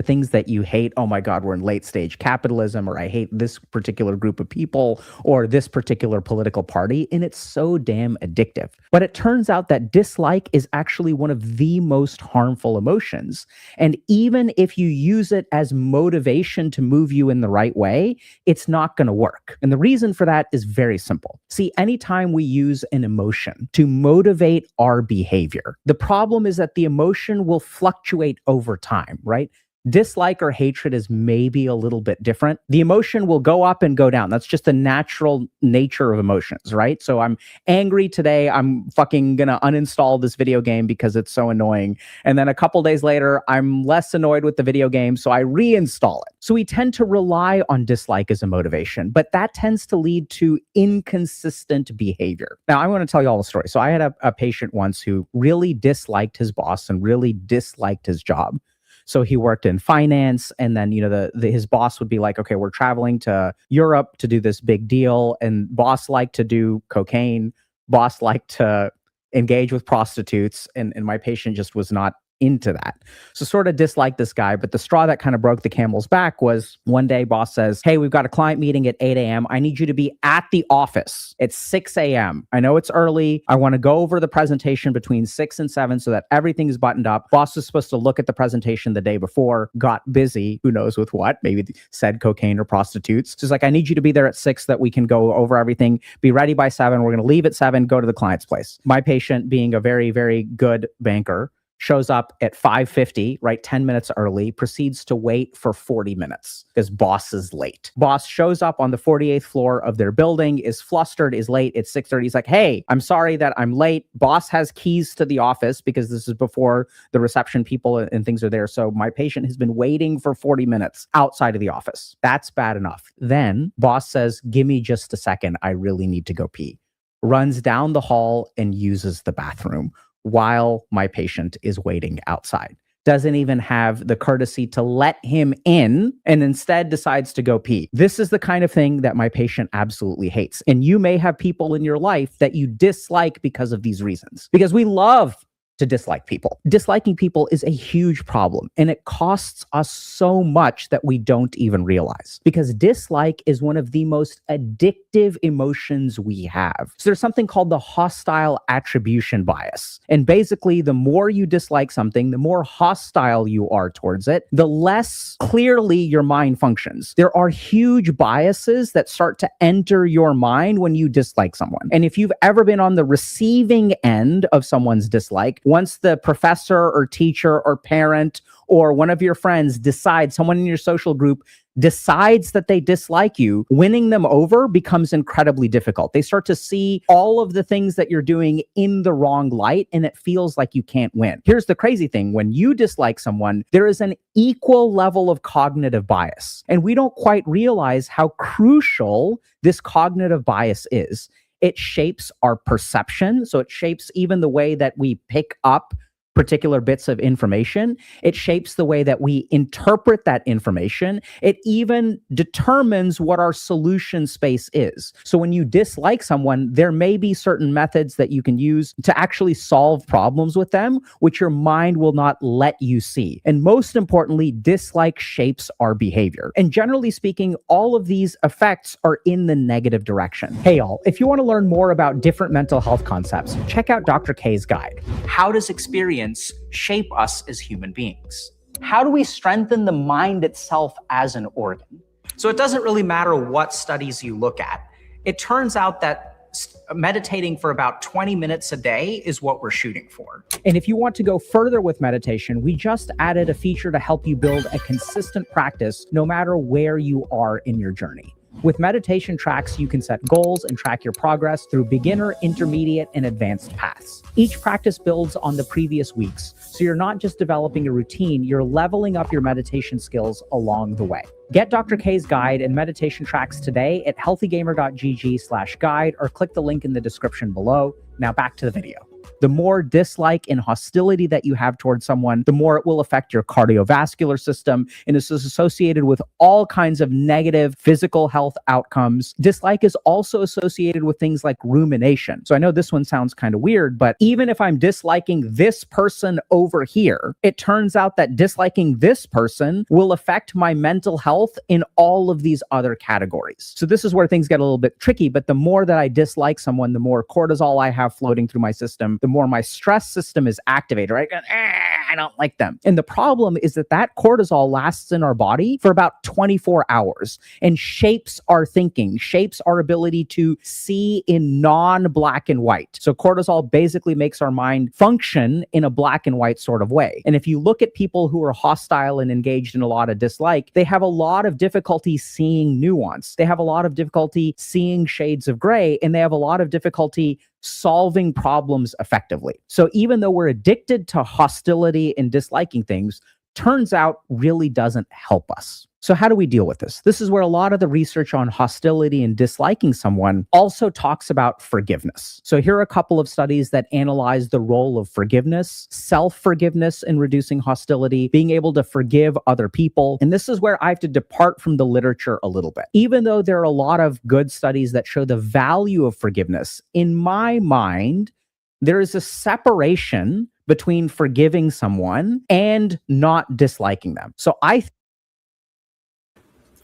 Things that you hate. Oh my God, we're in late stage capitalism, or I hate this particular group of people or this particular political party. And it's so damn addictive. But it turns out that dislike is actually one of the most harmful emotions. And even if you use it as motivation to move you in the right way, it's not going to work. And the reason for that is very simple. See, anytime we use an emotion to motivate our behavior, the problem is that the emotion will fluctuate over time, right? Dislike or hatred is maybe a little bit different. The emotion will go up and go down. That's just the natural nature of emotions, right? So I'm angry today. I'm fucking gonna uninstall this video game because it's so annoying. And then a couple days later, I'm less annoyed with the video game, so I reinstall it. So we tend to rely on dislike as a motivation, but that tends to lead to inconsistent behavior. Now, I want to tell you all a story. So I had a patient once who really disliked his boss and really disliked his job. So he worked in finance, and then, his boss would be like, okay, we're traveling to Europe to do this big deal. And boss liked to do cocaine. Boss liked to engage with prostitutes. And my patient just was not into that. So sort of disliked this guy, but the straw that kind of broke the camel's back was one day boss says, hey, we've got a client meeting at 8 a.m. I need you to be at the office at 6 a.m. I know it's early. I want to go over the presentation between 6 and 7 so that everything is buttoned up. Boss was supposed to look at the presentation the day before, got busy, who knows with what, maybe said cocaine or prostitutes. So it's like, I need you to be there at 6 so that we can go over everything, be ready by 7. We're going to leave at 7, go to the client's place. My patient, being a very, very good banker, shows up at 5:50, right, 10 minutes early, proceeds to wait for 40 minutes because boss is late. Boss shows up on the 48th floor of their building, is flustered, is late. It's 6:30. He's like, hey, I'm sorry that I'm late. Boss has keys to the office because this is before the reception people and things are there. So my patient has been waiting for 40 minutes outside of the office. That's bad enough. Then boss says, give me just a second. I really need to go pee. Runs down the hall and uses the bathroom while my patient is waiting outside. Doesn't even have the courtesy to let him in, and instead decides to go pee. This is the kind of thing that my patient absolutely hates. And you may have people in your life that you dislike because of these reasons. Because we love to dislike people. Disliking people is a huge problem, and it costs us so much that we don't even realize, because dislike is one of the most addictive emotions we have. So there's something called the hostile attribution bias. And basically, the more you dislike something, the more hostile you are towards it, the less clearly your mind functions. There are huge biases that start to enter your mind when you dislike someone. And if you've ever been on the receiving end of someone's dislike, once the professor or teacher or parent or one of your friends decides, someone in your social group decides that they dislike you, winning them over becomes incredibly difficult. They start to see all of the things that you're doing in the wrong light, and it feels like you can't win. Here's the crazy thing. When you dislike someone, there is an equal level of cognitive bias. And we don't quite realize how crucial this cognitive bias is. It shapes our perception. So it shapes even the way that we pick up particular bits of information. It shapes the way that we interpret that information. It even determines what our solution space is. So when you dislike someone, there may be certain methods that you can use to actually solve problems with them, which your mind will not let you see. And most importantly, dislike shapes our behavior. And generally speaking, all of these effects are in the negative direction. Hey y'all, if you want to learn more about different mental health concepts, check out Dr. K's guide. How does experience shape us as human beings? How do we strengthen the mind itself as an organ? So it doesn't really matter what studies you look at. It turns out that meditating for about 20 minutes a day is what we're shooting for. And if you want to go further with meditation, we just added a feature to help you build a consistent practice no matter where you are in your journey. With meditation tracks, you can set goals and track your progress through beginner, intermediate, and advanced paths. Each practice builds on the previous weeks, so you're not just developing a routine, you're leveling up your meditation skills along the way. Get Dr. K's guide and meditation tracks today at healthygamer.gg/guide or click the link in the description below. Now back to the video. The more dislike and hostility that you have towards someone, the more it will affect your cardiovascular system, and this is associated with all kinds of negative physical health outcomes. Dislike is also associated with things like rumination. So I know this one sounds kind of weird, but even if I'm disliking this person over here, it turns out that disliking this person will affect my mental health in all of these other categories. So this is where things get a little bit tricky, but the more that I dislike someone, the more cortisol I have floating through my system, the more my stress system is activated, right? I don't like them. And the problem is that that cortisol lasts in our body for about 24 hours and shapes our thinking, shapes our ability to see in non-black and white. So cortisol basically makes our mind function in a black and white sort of way. And if you look at people who are hostile and engaged in a lot of dislike, they have a lot of difficulty seeing nuance. They have a lot of difficulty seeing shades of gray, and they have a lot of difficulty solving problems effectively. So even though we're addicted to hostility and disliking things, turns out really doesn't help us. So how do we deal with this? This is where a lot of the research on hostility and disliking someone also talks about forgiveness. So here are a couple of studies that analyze the role of forgiveness, self-forgiveness in reducing hostility, being able to forgive other people. And this is where I have to depart from the literature a little bit. Even though there are a lot of good studies that show the value of forgiveness, in my mind, there is a separation between forgiving someone and not disliking them. So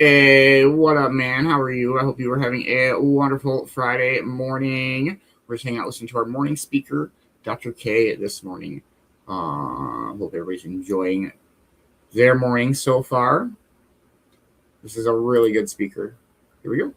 Hey, what up, man? How are you? I hope you were having a wonderful Friday morning. We're just hanging out listening to our morning speaker, Dr. K, this morning. Hope everybody's enjoying their morning so far. This is a really good speaker. Here we go.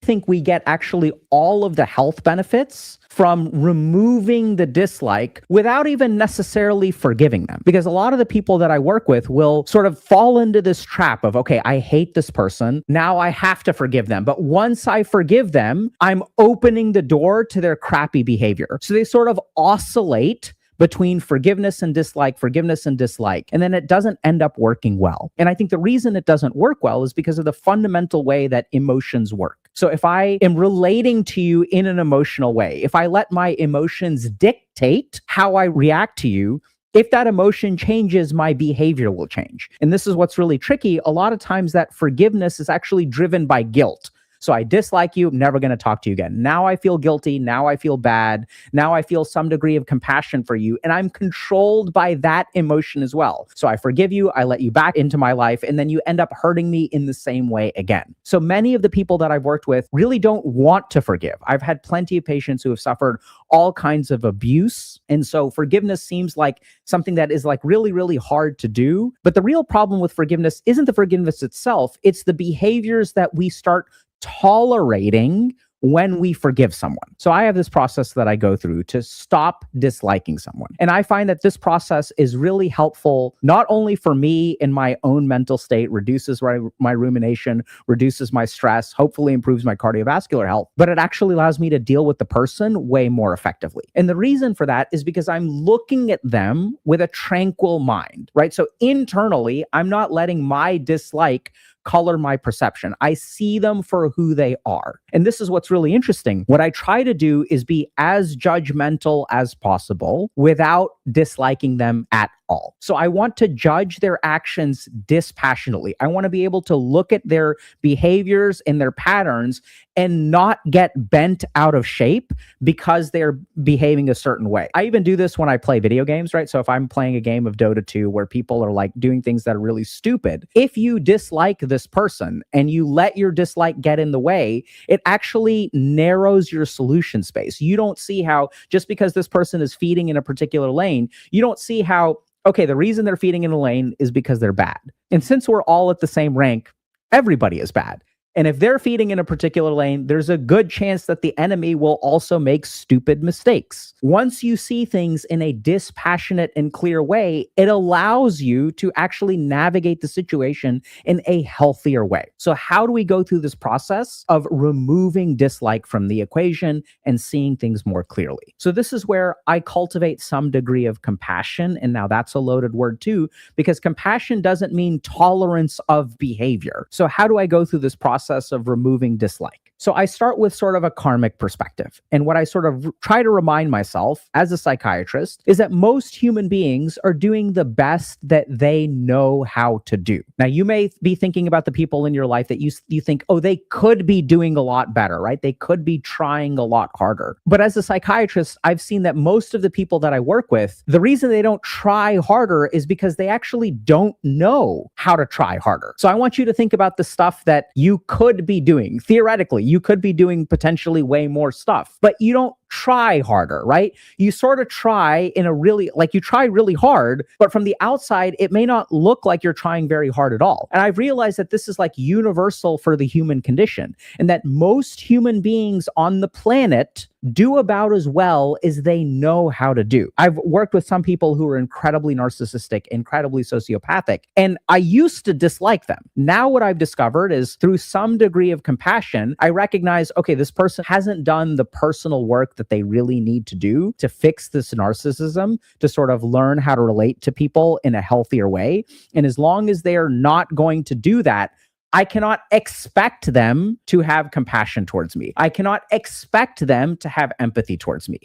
think we get actually all of the health benefits from removing the dislike without even necessarily forgiving them. Because a lot of the people that I work with will sort of fall into this trap of, okay, I hate this person. Now I have to forgive them. But once I forgive them, I'm opening the door to their crappy behavior. So they sort of oscillate between forgiveness and dislike, and then it doesn't end up working well. And I think the reason it doesn't work well is because of the fundamental way that emotions work. So if I am relating to you in an emotional way, if I let my emotions dictate how I react to you, if that emotion changes, my behavior will change. And this is what's really tricky. A lot of times that forgiveness is actually driven by guilt. So I dislike you, I'm never going to talk to you again. Now I feel guilty. Now I feel bad. Now I feel some degree of compassion for you. And I'm controlled by that emotion as well. So I forgive you. I let you back into my life. And then you end up hurting me in the same way again. So many of the people that I've worked with really don't want to forgive. I've had plenty of patients who have suffered all kinds of abuse. And so forgiveness seems like something that is like really, really hard to do. But the real problem with forgiveness isn't the forgiveness itself. It's the behaviors that we start tolerating when we forgive someone. So I have this process that I go through to stop disliking someone. And I find that this process is really helpful, not only for me in my own mental state, reduces my rumination, reduces my stress, hopefully improves my cardiovascular health, but it actually allows me to deal with the person way more effectively. And the reason for that is because I'm looking at them with a tranquil mind, right? So internally, I'm not letting my dislike color my perception. I see them for who they are. And this is what's really interesting. What I try to do is be as judgmental as possible without disliking them at all. So I want to judge their actions dispassionately. I want to be able to look at their behaviors and their patterns and not get bent out of shape because they're behaving a certain way. I even do this when I play video games, right? So if I'm playing a game of Dota 2 where people are like doing things that are really stupid, if you dislike this person and you let your dislike get in the way, it actually narrows your solution space. You don't see how just because this person is feeding in a particular lane, you don't see how, okay, the reason they're feeding in a lane is because they're bad. And since we're all at the same rank, everybody is bad. And if they're feeding in a particular lane, there's a good chance that the enemy will also make stupid mistakes. Once you see things in a dispassionate and clear way, it allows you to actually navigate the situation in a healthier way. So how do we go through this process of removing dislike from the equation and seeing things more clearly? So this is where I cultivate some degree of compassion. And now that's a loaded word too, because compassion doesn't mean tolerance of behavior. So how do I go through this process of removing dislike? So I start with sort of a karmic perspective. And what I sort of try to remind myself as a psychiatrist is that most human beings are doing the best that they know how to do. Now, you may be thinking about the people in your life that you think, oh, they could be doing a lot better, right? They could be trying a lot harder. But as a psychiatrist, I've seen that most of the people that I work with, the reason they don't try harder is because they actually don't know how to try harder. So I want you to think about the stuff that you could be doing. Theoretically, you could be doing potentially way more stuff, but you don't try harder, right? You sort of try in a really, like you try really hard, but from the outside, it may not look like you're trying very hard at all. And I've realized that this is like universal for the human condition, and that most human beings on the planet do about as well as they know how to do. I've worked with some people who are incredibly narcissistic, incredibly sociopathic, and I used to dislike them. Now what I've discovered is through some degree of compassion, I recognize, okay, this person hasn't done the personal work that they really need to do to fix this narcissism, to sort of learn how to relate to people in a healthier way. And as long as they are not going to do that, I cannot expect them to have compassion towards me. I cannot expect them to have empathy towards me.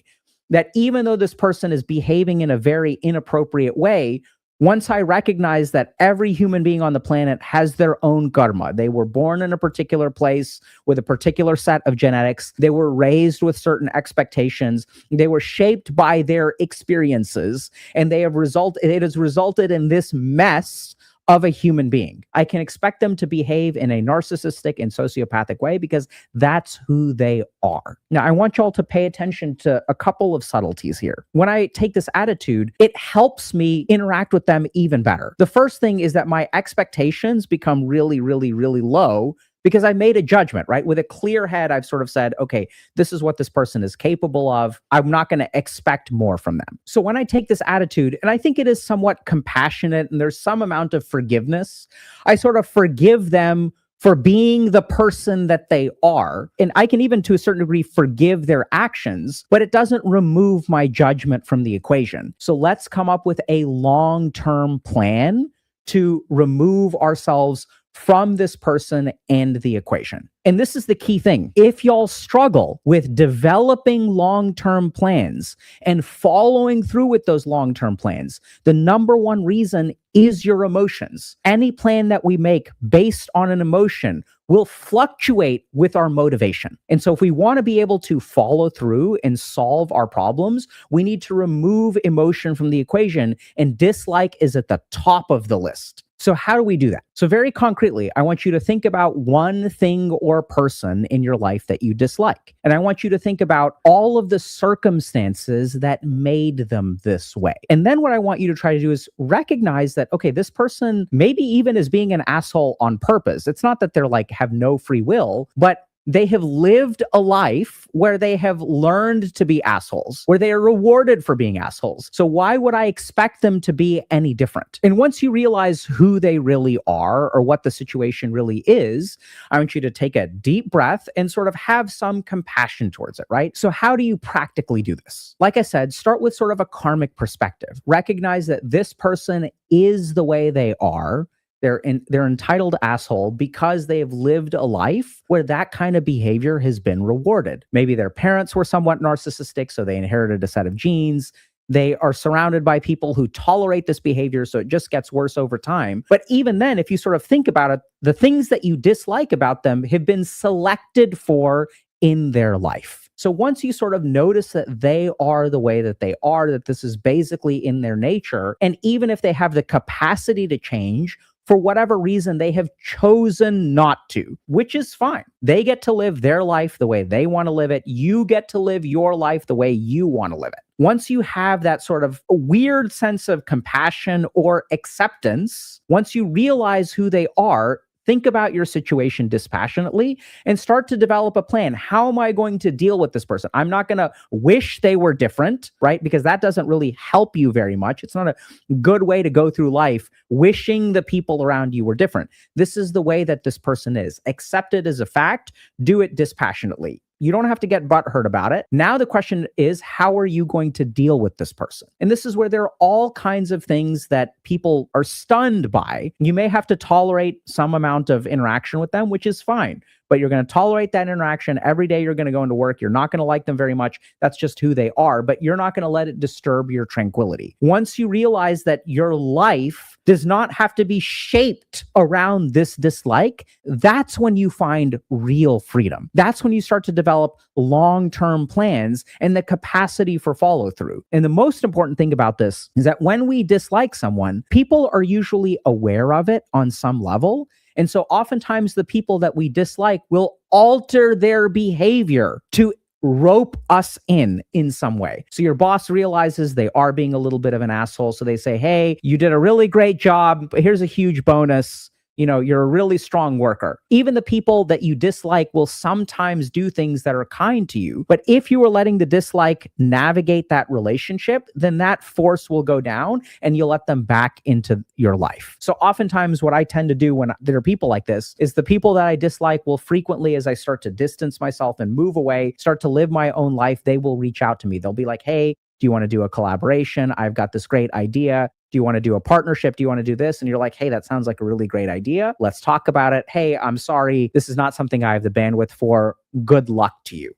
That even though this person is behaving in a very inappropriate way, once I recognize that every human being on the planet has their own karma, they were born in a particular place with a particular set of genetics, they were raised with certain expectations, they were shaped by their experiences, and it has resulted in this mess of a human being. I can expect them to behave in a narcissistic and sociopathic way because that's who they are. Now, I want y'all to pay attention to a couple of subtleties here. When I take this attitude, it helps me interact with them even better. The first thing is that my expectations become really, really, really low because I made a judgment, right? With a clear head, I've sort of said, okay, this is what this person is capable of. I'm not going to expect more from them. So when I take this attitude, and I think it is somewhat compassionate and there's some amount of forgiveness, I sort of forgive them for being the person that they are. And I can even to a certain degree forgive their actions, but it doesn't remove my judgment from the equation. So let's come up with a long-term plan to remove ourselves from this person and the equation. And this is the key thing. If y'all struggle with developing long-term plans and following through with those long-term plans, the number one reason is your emotions. Any plan that we make based on an emotion will fluctuate with our motivation. And so if we want to be able to follow through and solve our problems, we need to remove emotion from the equation, and dislike is at the top of the list. So how do we do that? So very concretely, I want you to think about one thing or person in your life that you dislike. And I want you to think about all of the circumstances that made them this way. And then what I want you to try to do is recognize that, okay, this person maybe even is being an asshole on purpose. It's not that they're like have no free will, but they have lived a life where they have learned to be assholes, where they are rewarded for being assholes. So why would I expect them to be any different? And once you realize who they really are or what the situation really is, I want you to take a deep breath and sort of have some compassion towards it, right? So how do you practically do this? Like I said, start with sort of a karmic perspective. Recognize that this person is the way they are. They're entitled asshole because they have lived a life where that kind of behavior has been rewarded. Maybe their parents were somewhat narcissistic, so they inherited a set of genes. They are surrounded by people who tolerate this behavior, so it just gets worse over time. But even then, if you sort of think about it, the things that you dislike about them have been selected for in their life. So once you sort of notice that they are the way that they are, that this is basically in their nature, and even if they have the capacity to change, for whatever reason, they have chosen not to, which is fine. They get to live their life the way they want to live it. You get to live your life the way you want to live it. Once you have that sort of weird sense of compassion or acceptance, once you realize who they are, think about your situation dispassionately and start to develop a plan. How am I going to deal with this person? I'm not going to wish they were different, right? Because that doesn't really help you very much. It's not a good way to go through life, wishing the people around you were different. This is the way that this person is. Accept it as a fact. Do it dispassionately. You don't have to get butthurt about it. Now the question is, how are you going to deal with this person? And this is where there are all kinds of things that people are stunned by. You may have to tolerate some amount of interaction with them, which is fine. But you're going to tolerate that interaction. Every day you're going to go into work. You're not going to like them very much. That's just who they are. But you're not going to let it disturb your tranquility. Once you realize that your life does not have to be shaped around this dislike, that's when you find real freedom. That's when you start to develop long-term plans and the capacity for follow-through. And the most important thing about this is that when we dislike someone, people are usually aware of it on some level. And so oftentimes the people that we dislike will alter their behavior to rope us in some way. So your boss realizes they are being a little bit of an asshole. So they say, hey, you did a really great job, but here's a huge bonus. You know, you're a really strong worker. Even the people that you dislike will sometimes do things that are kind to you. But if you are letting the dislike navigate that relationship, then that force will go down and you'll let them back into your life. So oftentimes what I tend to do when there are people like this is the people that I dislike will frequently, as I start to distance myself and move away, start to live my own life, they will reach out to me. They'll be like, hey, do you want to do a collaboration? I've got this great idea. Do you want to do a partnership? Do you want to do this? And you're like, hey, that sounds like a really great idea. Let's talk about it. Hey, I'm sorry. This is not something I have the bandwidth for. Good luck to you.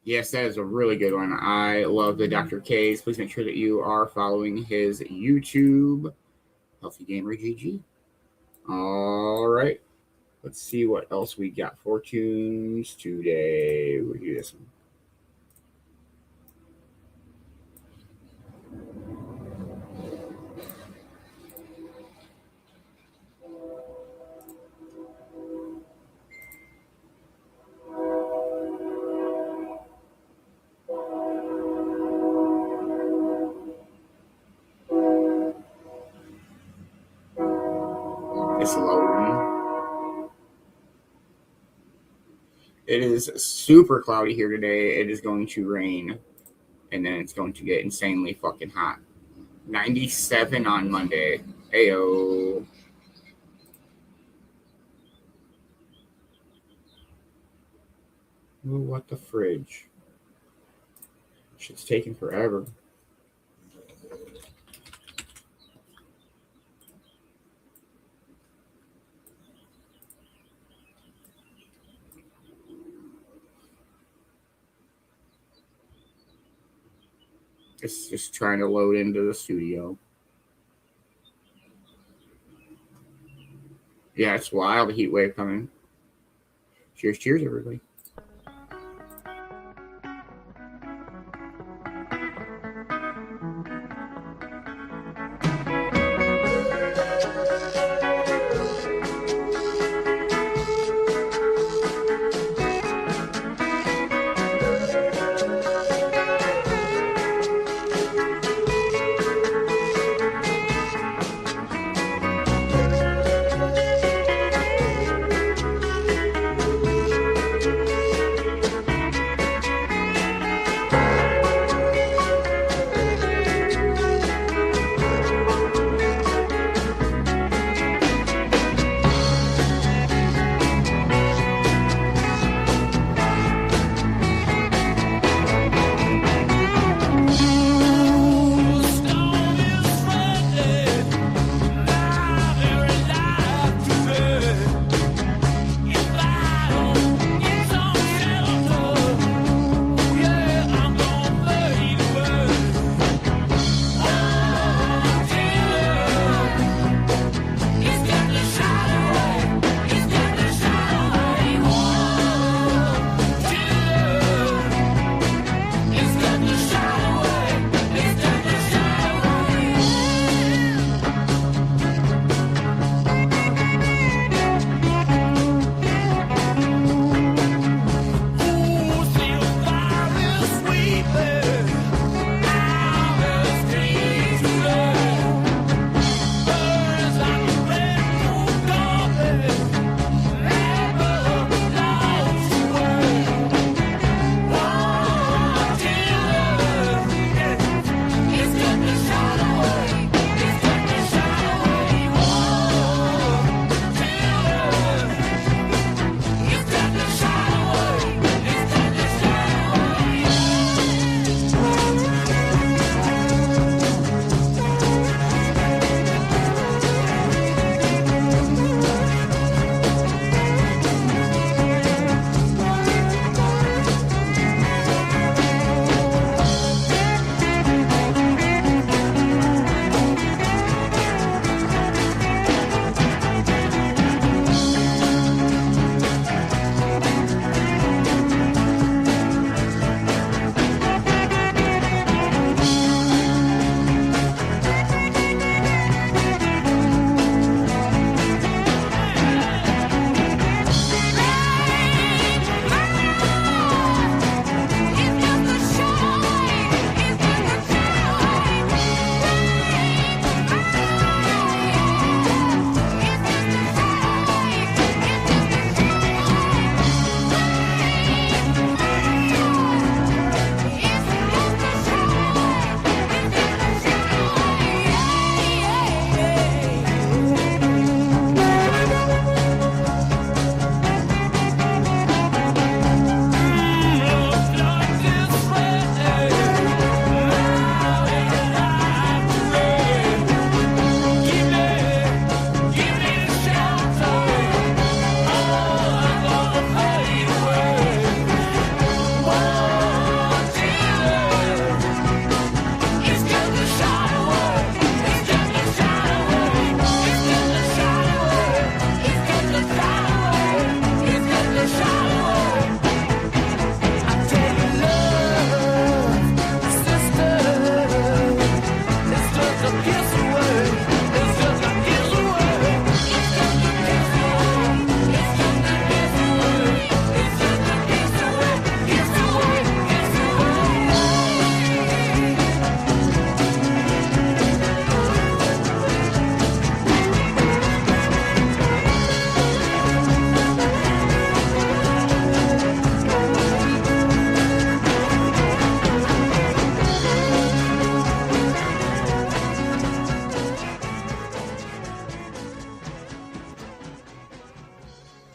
Yes, that is a really good one. I love the Dr. K's. Please make sure that you are following his YouTube, Healthy Gamer GG. All right. Let's see what else we got for tunes today. We'll do this one. It's loading. It is super cloudy here today. It is going to rain, and then it's going to get insanely fucking hot. 97 on Monday. Ayo. Ooh, what the fridge? Shit's taking forever. It's just trying to load into the studio. Yeah, it's wild, the heat wave coming. Cheers, cheers, everybody.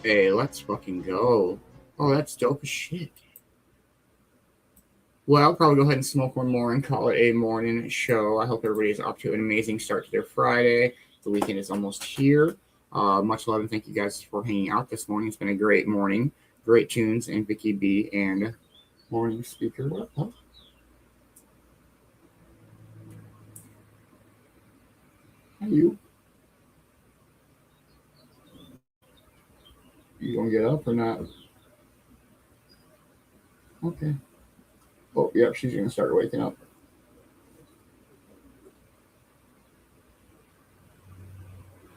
Hey, let's fucking go. Oh, that's dope as shit. Well, I'll probably go ahead and smoke one more and call it a morning show. I hope everybody's up to an amazing start to their Friday. The weekend is almost here. Much love and thank you guys for hanging out this morning. It's been a great morning. Great tunes and Vicki B and morning speaker. What? Huh? You gonna get up or not? Okay. Oh, yeah, she's gonna start waking up.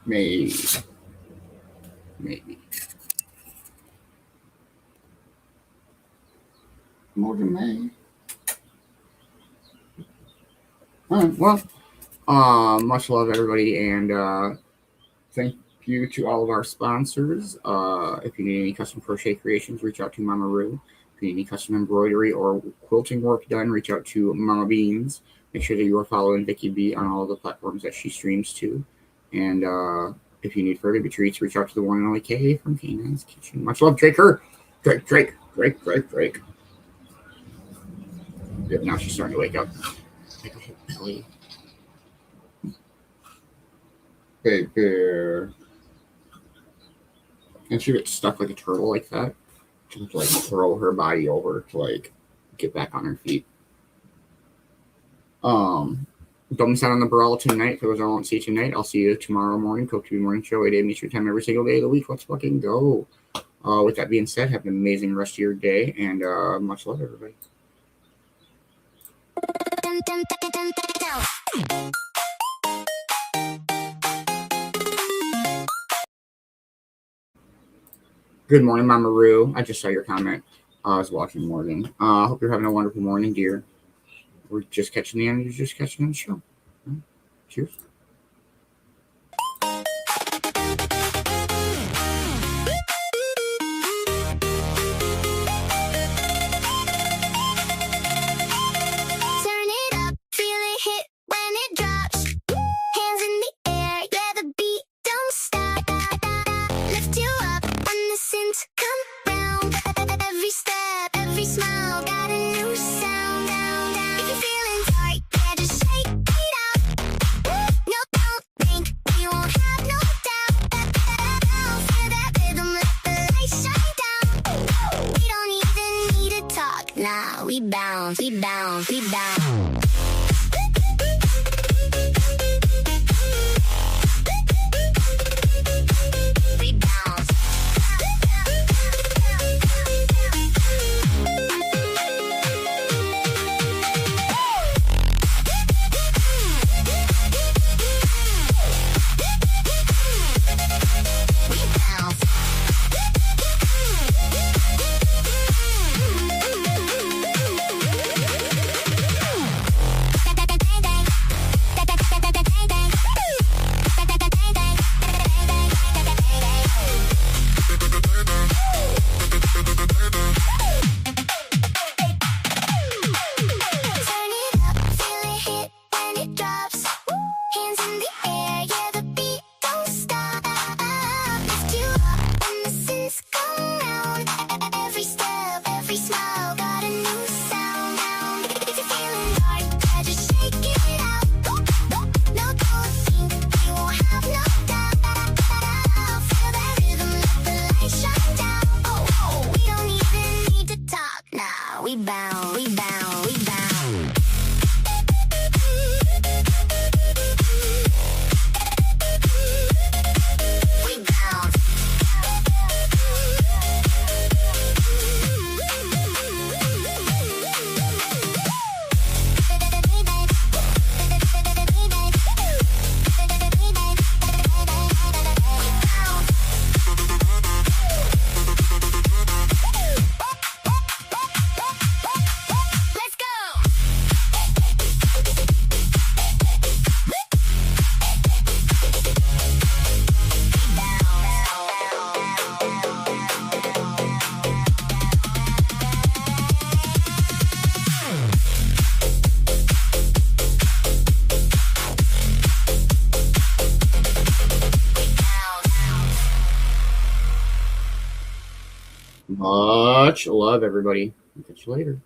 Maybe. More than May. All right, well, much love, everybody, and thank you to all of our sponsors. If you need any custom crochet creations, reach out to Mama Roo. If you need any custom embroidery or quilting work done, reach out to Mama Beanz. Make sure that you are following Vicki B on all the platforms that she streams to. And if you need further treats, reach out to the one and only Kay from Canaan's Kitchen. Much love, Draker. Drake. Yep, now she's starting to wake up. Like a whole belly. Hey, bear. And she gets stuck like a turtle like that. She has to like throw her body over to like get back on her feet. Don't miss out on the brawl tonight. For those I won't see tonight, I'll see you tomorrow morning. Cove-TV morning show, 8 a.m. Eastern time every single day of the week. Let's fucking go. With that being said, have an amazing rest of your day and much love, everybody. Good morning, Mama Roo. I just saw your comment. I was watching Morgan. Hope you're having a wonderful morning, dear. We're just catching the end. You're just catching the show. Cheers. We bounce, we bounce, we bounce. We bounce. Much love, everybody. Catch you later.